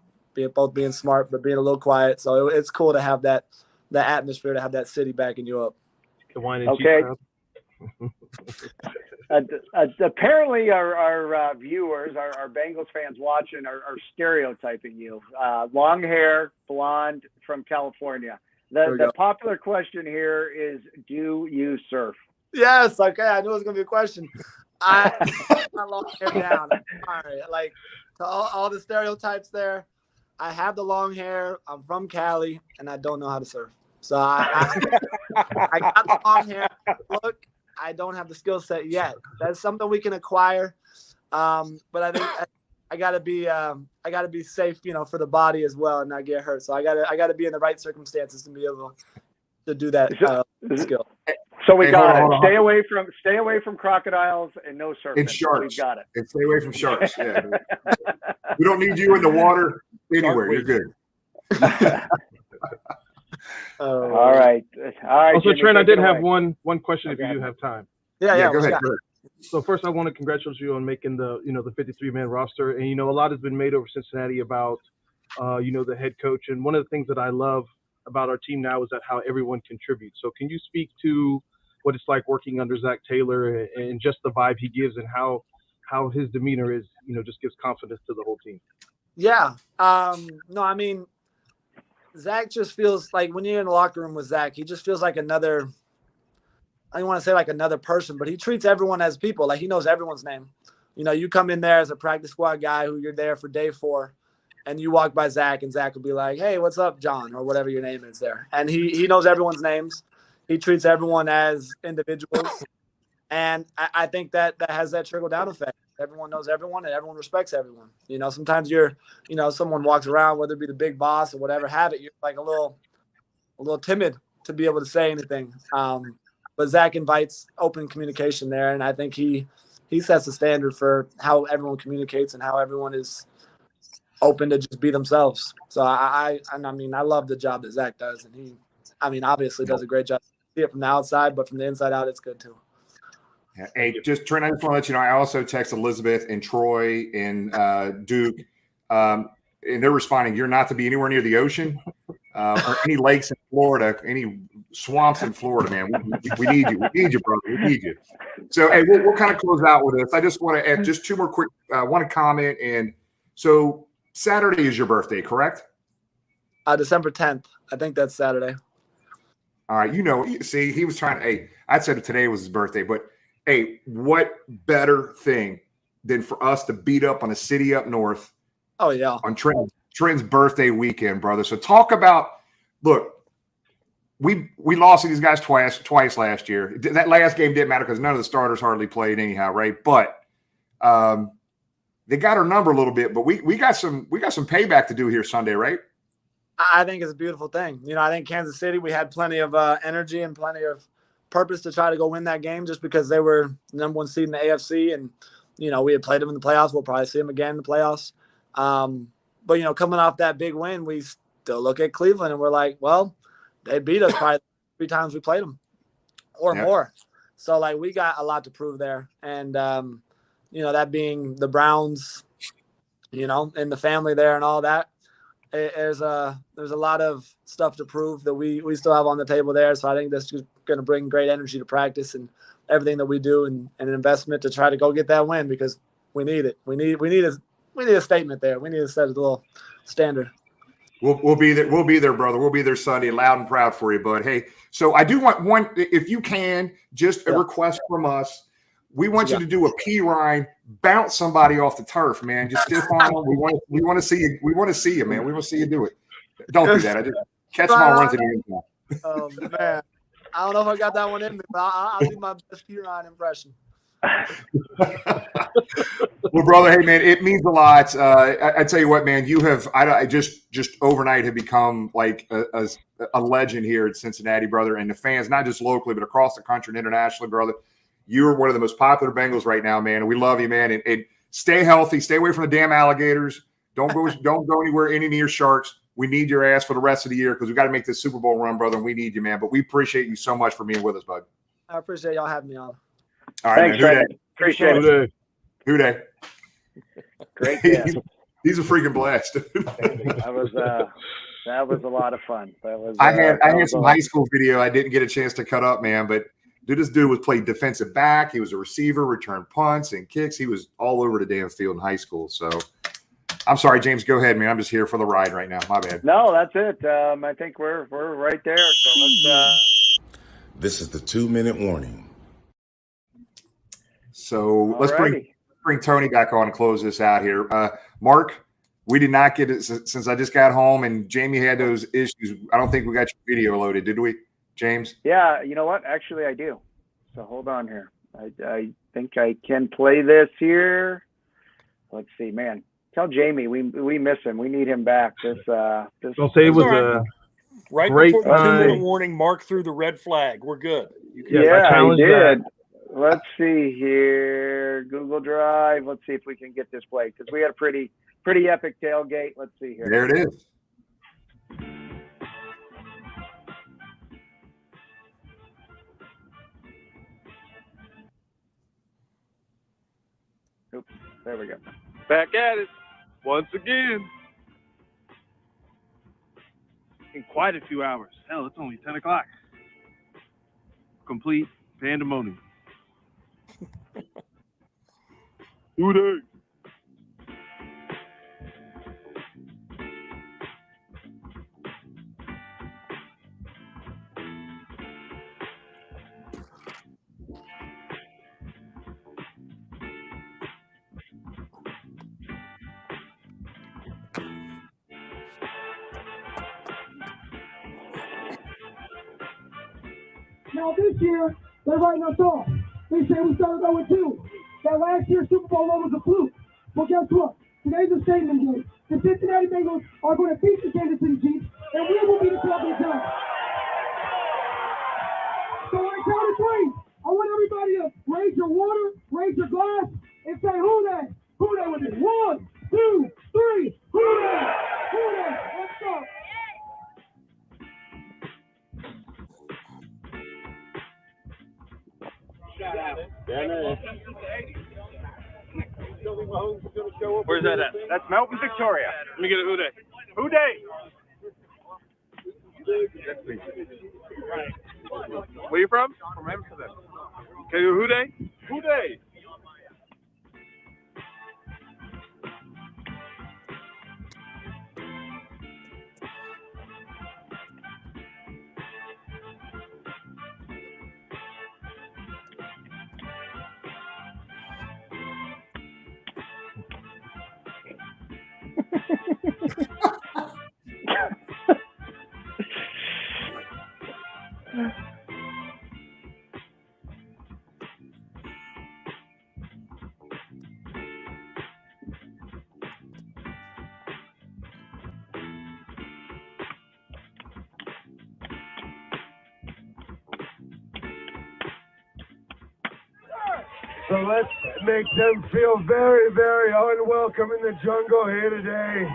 both being smart but being a little quiet. So it's cool to have that atmosphere, to have that city backing you up. Okay. Apparently, our viewers, our Bengals fans watching, are stereotyping you. Long hair, blonde, from California. The popular question here is, do you surf? Yes. Okay. I knew it was gonna be a question. I long hair down. All right. Like, to all the stereotypes there, I have the long hair. I'm from Cali, and I don't know how to surf. So I got the long hair. Look, I don't have the skill set yet. That's something we can acquire. But I think I gotta be safe, for the body as well, and not get hurt. So I gotta be in the right circumstances to be able to do that skill. So we got it. Stay away from crocodiles and no surfing. And sharks. We got it. And stay away from sharks. Yeah. We don't need you in the water anywhere. You're good. All right. Also, Jimmy, Trent, I did take it have away. one question if you do have time. Yeah. Go ahead. So first, I want to congratulate you on making the 53-man roster, and a lot has been made over Cincinnati about the head coach, and one of the things that I love about our team now is that how everyone contributes. So can you speak to what it's like working under Zach Taylor and just the vibe he gives and how his demeanor is, just gives confidence to the whole team? Yeah. No, I mean, Zach just feels like when you're in the locker room with Zach, he just feels like another, I don't want to say like another person, but he treats everyone as people. Like, he knows everyone's name. You come in there as a practice squad guy who you're there for day 4, and you walk by Zach, and Zach will be like, "Hey, what's up, John?" or whatever your name is there. And he knows everyone's names. He treats everyone as individuals. And I think that has that trickle down effect. Everyone knows everyone and everyone respects everyone. Sometimes someone walks around, whether it be the big boss or whatever have it, you're like a little timid to be able to say anything. But Zach invites open communication there. And I think he sets the standard for how everyone communicates and how everyone is open to just be themselves. So I love the job that Zach does. And he obviously does a great job. See it from the outside, but from the inside out, it's good too. Yeah. Hey, Trent, I just want to let you know, I also text Elizabeth and Troy and Duke, and they're responding, you're not to be anywhere near the ocean or any lakes in Florida, any swamps in Florida, man. We need you. We need you, brother. We need you. So, hey, we'll kind of close out with this. I just want to add just 2 more quick, want to comment. And so Saturday is your birthday, correct? December 10th. I think that's Saturday. All right. See, he was trying to, I said today was his birthday, but hey, what better thing than for us to beat up on a city up north? Oh, yeah. On Trent's birthday weekend, brother. So talk about, look, we lost to these guys twice last year. That last game didn't matter because none of the starters hardly played anyhow, right? But they got our number a little bit, but we got some payback to do here Sunday, right? I think it's a beautiful thing. I think Kansas City, we had plenty of energy and plenty of purpose to try to go win that game just because they were the number 1 seed in the AFC. And, we had played them in the playoffs. We'll probably see them again in the playoffs. But, coming off that big win, we still look at Cleveland and we're like, well, they beat us probably 3 times we played them or more. So, we got a lot to prove there. And, that being the Browns, and the family there and all that. There's a lot of stuff to prove that we still have on the table there. So I think that's just going to bring great energy to practice and everything that we do and an investment to try to go get that win because we need it. We need a statement there. We need to set a little standard. We'll be there. We'll be there, brother. We'll be there Sunday, loud and proud for you, bud. Hey, so I do want one, if you can, just a request from us. We want you to do a P Ryan, bounce somebody off the turf, man. Just stiff on them. We want to see you. We want to see you, man. We want to see you do it. Don't do that. I just catch them all run to the end zone. Oh man, I don't know if I got that one in me, but I'll do my best P Ryan impression. Well, brother, hey man, it means a lot. I tell you what, man, you have I just overnight have become like a legend here at Cincinnati, brother, and the fans, not just locally but across the country and internationally, brother. You're one of the most popular Bengals right now, man. And we love you, man. And stay healthy. Stay away from the damn alligators. Don't go anywhere any near sharks. We need your ass for the rest of the year because we got to make this Super Bowl run, brother. And we need you, man. But we appreciate you so much for being with us, bud. I appreciate y'all having me on. All right, Thanks, man. Trenton. Appreciate it. Who day? Great guest. He's a freaking blast. That was a lot of fun. I had some high school video I didn't get a chance to cut up, man. But this dude was played defensive back. He was a receiver, returned punts and kicks. He was all over the damn field in high school. So I'm sorry, James. Go ahead, man. I'm just here for the ride right now. My bad. No, that's it. I think we're right there. So let's. This is the 2-minute warning. So let's bring Tony back on and close this out here. Mark, we did not get it since I just got home and Jamie had those issues. I don't think we got your video loaded, did we, James? Yeah, you know what? Actually, I do. So hold on here. I think I can play this here. Let's see, man. Tell Jamie we miss him. We need him back. I'll say it was a right great before the time. 2-minute warning. Mark threw the red flag. We're good. Yeah, I did. Let's see here. Google Drive. Let's see if we can get this played because we had a pretty epic tailgate. Let's see here. There it is. Oops, there we go. Back at it once again. In quite a few hours. Hell, it's only 10 o'clock. Complete pandemonium. Who dey? Now this year, they're writing us off. They say we started 0-2. That last year's Super Bowl run was a fluke. Well, guess what? Today's a statement game. The Cincinnati Bengals are going to beat the Kansas City Chiefs, and we will be the champion team. So on the count of three, I want everybody to raise your water, raise your glass, and say, who that? Who that with me? 1, 2, 3. Who that? Who that? Let's go. Where's that at? That's Melton, Victoria. Let me get a who day. Who day? Where you from? From Amsterdam. Okay, who day? Who day? So let's make them feel very, very unwelcome in the jungle here today.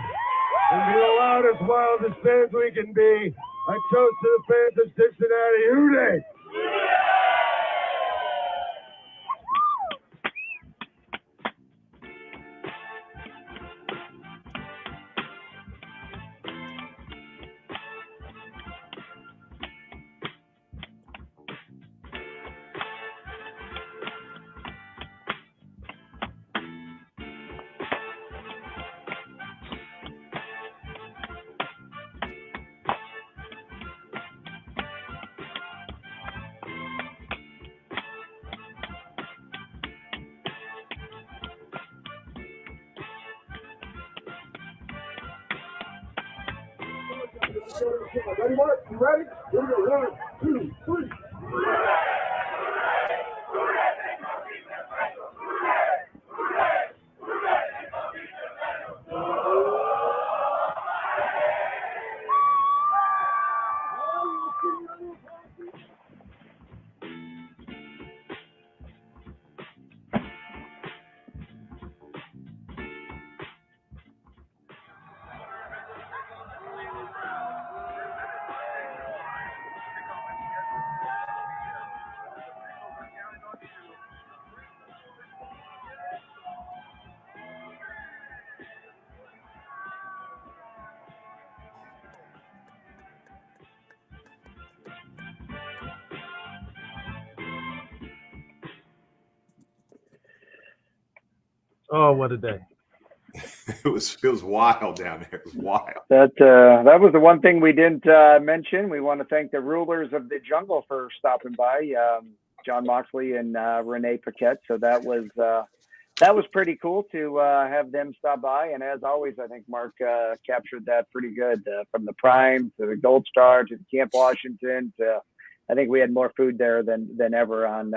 And be the loudest, wildest fans we can be. I chose to the fans of Cincinnati. Hootie! Ready, Mark? You ready? Here we go. 1, 2, 3. Oh, what a day! It was wild down there. It was wild. That was the one thing we didn't mention. We want to thank the rulers of the jungle for stopping by, John Moxley and Renee Paquette. So that was pretty cool to have them stop by. And as always, I think Mark captured that pretty good, from the Prime to the Gold Star to the Camp Washington to, I think we had more food there than ever on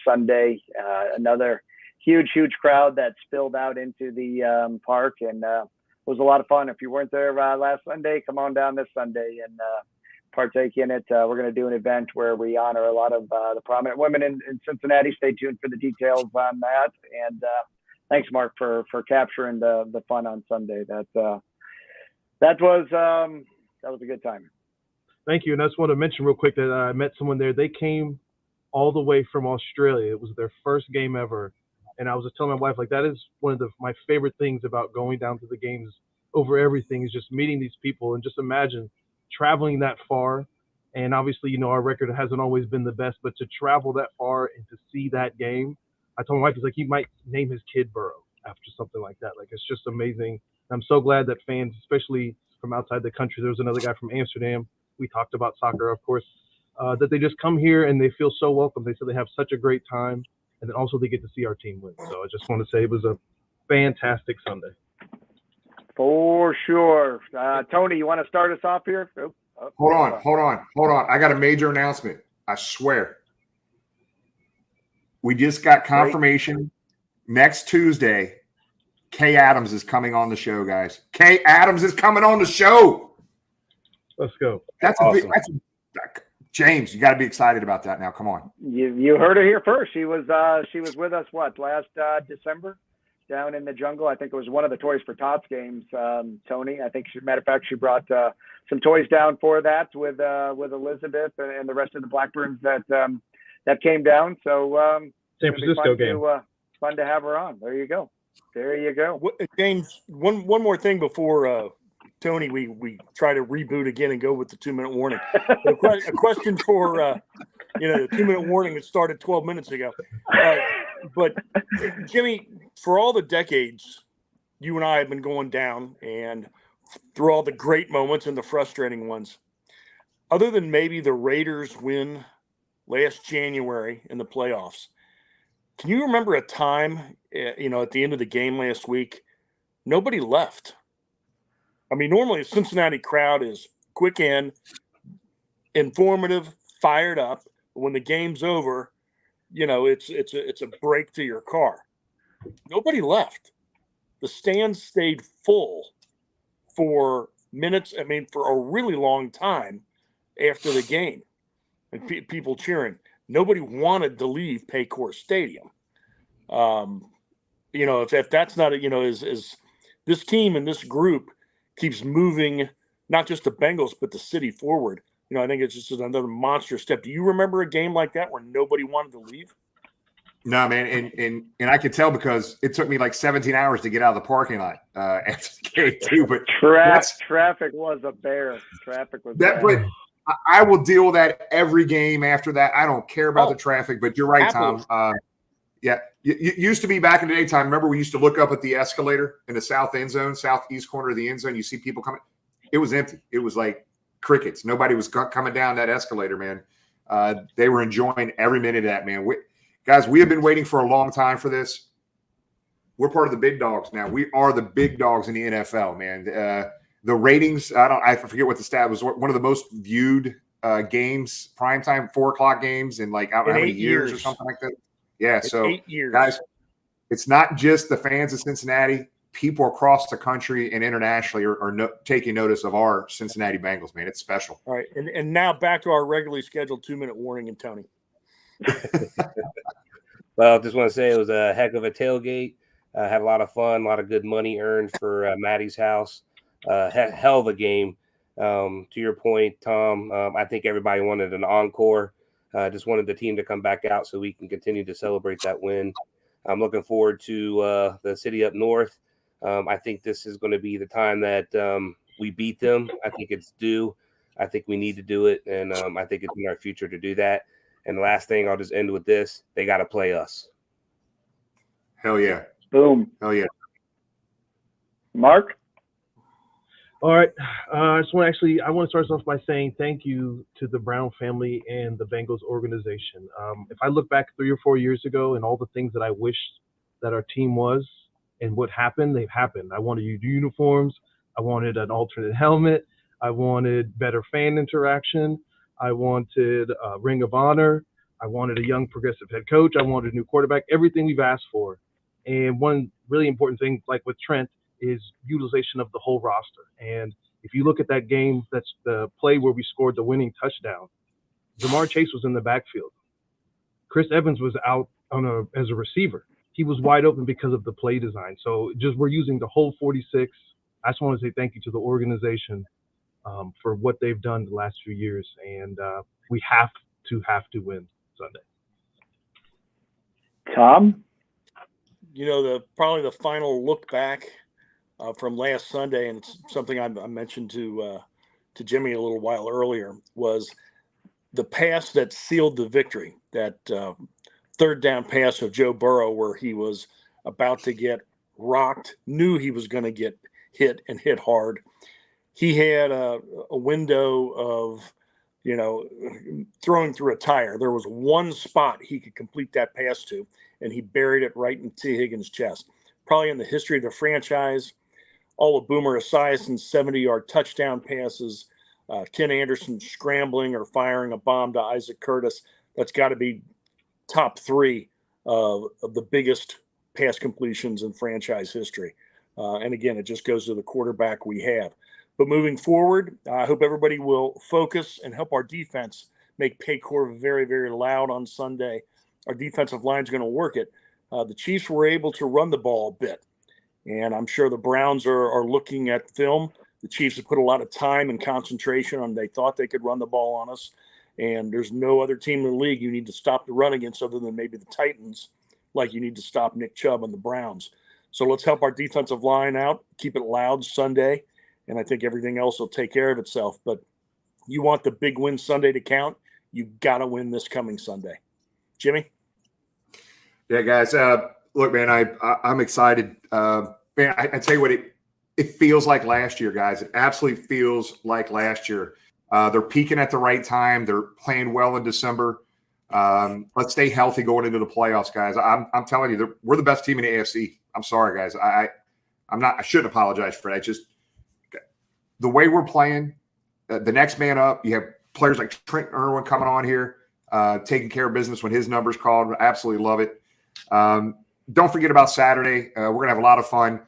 Sunday. Another huge crowd that spilled out into the park, and it was a lot of fun. If you weren't there last Sunday, come on down this Sunday and partake in it. We're going to do an event where we honor a lot of the prominent women in Cincinnati. Stay tuned for the details on that. And thanks, Mark, for capturing the fun on Sunday. That was a good time. Thank you. And I just want to mention real quick that I met someone there. They came all the way from Australia. It was their first game ever. And I was just telling my wife, like, that is one of my favorite things about going down to the games over everything, is just meeting these people. And just imagine traveling that far. And obviously, our record hasn't always been the best, but to travel that far and to see that game, I told my wife, he's like, he might name his kid Burrow after something like that. Like, it's just amazing. I'm so glad that fans, especially from outside the country, there was another guy from Amsterdam. We talked about soccer, of course, that they just come here and they feel so welcome. They said they have such a great time, and then also they get to see our team win. So I just want to say it was a fantastic Sunday. For sure. Tony, you want to start us off here? Hold on. I got a major announcement. I swear. We just got confirmation. Next Tuesday, Kay Adams is coming on the show, guys. Kay Adams is coming on the show. Let's go. That's awesome. James, you got to be excited about that now. Come on. You heard it here first. She was with us last December down in the jungle. I think it was one of the Toys for Tots games. Tony, I think matter of fact, she brought some toys down for that with Elizabeth and the rest of the Blackburns that came down. So San Francisco game. Fun to have her on. There you go. James, one more thing before Tony, we try to reboot again and go with the 2-minute warning. A question for the 2-minute warning that started 12 minutes ago. But Jimmy, for all the decades you and I have been going down, and through all the great moments and the frustrating ones, other than maybe the Raiders win last January in the playoffs, can you remember a time, at the end of the game last week, nobody left? I mean, normally a Cincinnati crowd is quick in, informative, fired up. When the game's over, it's a break to your car. Nobody left. The stands stayed full for minutes. I mean, for a really long time after the game, and people cheering. Nobody wanted to leave Paycor Stadium. If that's not is this team and this group keeps moving, not just the Bengals, but the city forward. I think it's just another monster step. Do you remember a game like that where nobody wanted to leave? No, man. And I could tell because it took me like 17 hours to get out of the parking lot after the game too. But traffic was a bear. Traffic was that, bad. But I will deal with that every game after that. I don't care about the traffic, but you're right, Tom. Yeah. It used to be back in the daytime. Remember, we used to look up at the escalator in the south end zone, southeast corner of the end zone. You see people coming. It was empty. It was like crickets. Nobody was coming down that escalator, man. They were enjoying every minute of that, man. Guys, we have been waiting for a long time for this. We're part of the big dogs now. We are the big dogs in the NFL, man. The ratings, I forget what the stat was. One of the most viewed games, primetime 4:00 games in like I don't know how many years or something like that. Yeah, so 8 years. Guys, it's not just the fans of Cincinnati. People across the country and internationally are taking notice of our Cincinnati Bengals, man. It's special. All right, and now back to our regularly scheduled 2-minute warning and Tony. Well, just want to say it was a heck of a tailgate. Had a lot of fun, a lot of good money earned for Maddie's house. Hell of a game. To your point, Tom, I think everybody wanted an encore. Just wanted the team to come back out so we can continue to celebrate that win. I'm looking forward to the city up north. I think this is going to be the time that we beat them. I think it's due. I think we need to do it, and I think it's in our future to do that. And the last thing, I'll just end with this. They got to play us. Hell yeah. Boom. Oh yeah. Mark? All right. I want to start off by saying thank you to the Brown family and the Bengals organization. If I look back 3 or 4 years ago and all the things that I wished that our team was and what happened, they've happened. I wanted uniforms. I wanted an alternate helmet. I wanted better fan interaction. I wanted a ring of honor. I wanted a young progressive head coach. I wanted a new quarterback, everything we've asked for. And one really important thing, like with Trent, is utilization of the whole roster. And if you look at that game, that's the play where we scored the winning touchdown. Jamar Chase was in the backfield. Chris Evans was out as a receiver. He was wide open because of the play design. So just we're using the whole 46. I just want to say thank you to the organization for what they've done the last few years. And we have to win Sunday. Tom? Probably the final look back from last Sunday, and it's something I mentioned to Jimmy a little while earlier, was the pass that sealed the victory, that third down pass of Joe Burrow where he was about to get rocked, knew he was going to get hit and hit hard. He had a window of, throwing through a tire. There was one spot he could complete that pass to, and he buried it right in T. Higgins' chest. Probably in the history of the franchise, all of Boomer Esiason's 70-yard touchdown passes, Ken Anderson scrambling or firing a bomb to Isaac Curtis, that's got to be top 3 of the biggest pass completions in franchise history. And again, it just goes to the quarterback we have. But moving forward, I hope everybody will focus and help our defense make Paycor very, very loud on Sunday. Our defensive line is going to work it. The Chiefs were able to run the ball a bit, and I'm sure the Browns are looking at film. The Chiefs have put a lot of time and concentration on. They thought they could run the ball on us, and there's no other team in the league you need to stop the run against other than maybe the Titans, like you need to stop Nick Chubb and the Browns. So let's help our defensive line out, keep it loud Sunday, and I think everything else will take care of itself. But you want the big win Sunday to count, you got to win this coming Sunday. Jimmy? Yeah, guys. Look, man, I'm excited. Man, I tell you what, it feels like last year, guys. It absolutely feels like last year. They're peaking at the right time. They're playing well in December. Let's stay healthy going into the playoffs, guys. I'm telling you, we're the best team in the AFC. I'm sorry, guys. I shouldn't apologize for that. Just the way we're playing, the next man up. You have players like Trent Irwin coming on here, taking care of business when his number's called. Absolutely love it. Don't forget about Saturday. We're going to have a lot of fun.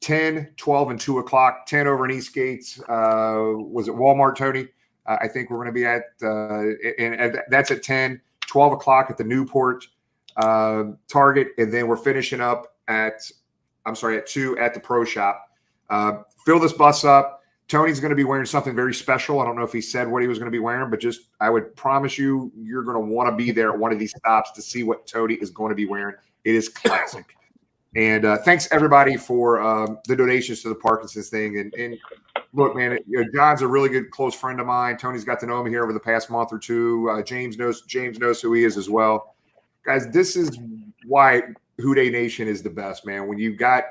10, 12, and 2 o'clock. 10 over in Eastgate. Was it Walmart, Tony? I think we're going to be at and that's at 10. 12 o'clock at the Newport Target. And then we're finishing up at 2 at the Pro Shop. Fill this bus up. Tony's going to be wearing something very special. I don't know if he said what he was going to be wearing, but just I would promise you're going to want to be there at one of these stops to see what Tony is going to be wearing. It is classic. And thanks, everybody, for the donations to the Parkinson's thing. And look, man, John's a really good close friend of mine. Tony's got to know him here over the past month or two. James knows who he is as well. Guys, this is why Hoot Nation is the best, man. When you've got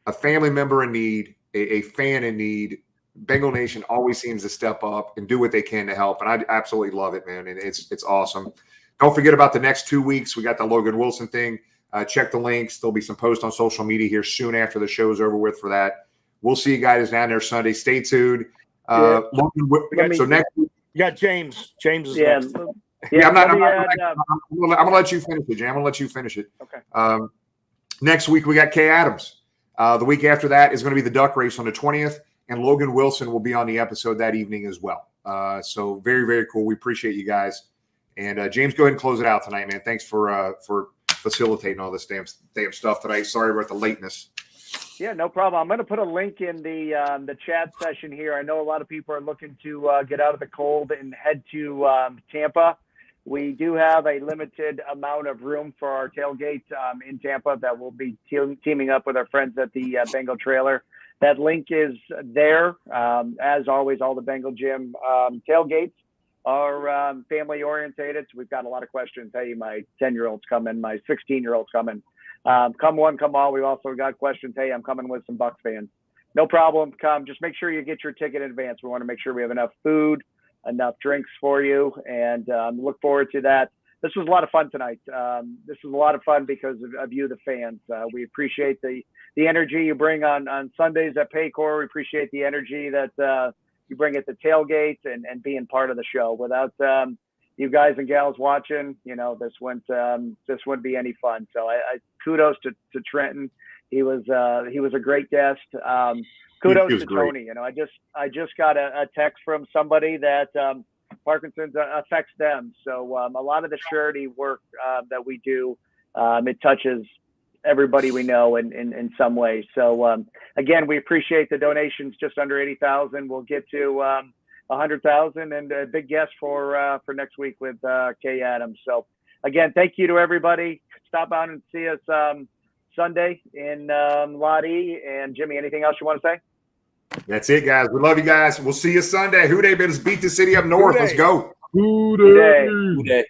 a family member in need, a fan in need, Bengal Nation always seems to step up and do what they can to help. And I absolutely love it, man. And it's awesome. Don't forget about the next 2 weeks. We got the Logan Wilson thing. Check the links. There'll be some posts on social media here soon after the show's over with for that. We'll see you guys down there Sunday. Stay tuned. So next week, you got James. James is next. Yeah, I'm going to let you finish it, Jay. I'm going to let you finish it. Okay. Next week, we got Kay Adams. The week after that is going to be the duck race on the 20th, and Logan Wilson will be on the episode that evening as well. So very, very cool. We appreciate you guys. And James, go ahead and close it out tonight, man. Thanks for facilitating all this damn stuff tonight. Sorry about the lateness. Yeah, no problem. I'm going to put a link in the chat session here. I know a lot of people are looking to get out of the cold and head to Tampa. We do have a limited amount of room for our tailgate in Tampa that will be teaming up with our friends at the Bengal Trailer. That link is there. As always, all the Bengal Gym tailgates are family orientated. So we've got a lot of questions. Hey, my 10-year-old's coming, my 16-year-old's coming. Come one, come all. We've also got questions. Hey, I'm coming with some Bucs fans. No problem. Come. Just make sure you get your ticket in advance. We want to make sure we have enough food, enough drinks for you, and look forward to that. This was a lot of fun tonight. This was a lot of fun because of you, the fans. We appreciate the energy you bring on Sundays at Paycor. We appreciate the energy that you bring at the tailgates and being part of the show. Without you guys and gals watching, this wouldn't be any fun. So I kudos to Trenton. He was a great guest. Kudos to great. Tony. I just got a text from somebody that Parkinson's affects them. So a lot of the charity work that we do, it touches everybody we know in some way. So again, we appreciate the donations. Just under 80,000. We'll get to 100,000, and a big guest for next week with Kay Adams. So again, thank you to everybody. Stop out and see us Sunday in Lottie. And Jimmy, anything else you want to say? That's it, guys. We love you guys. We'll see you Sunday. Who Dey better beat the city up north. Let's go. Who Dey. Dey.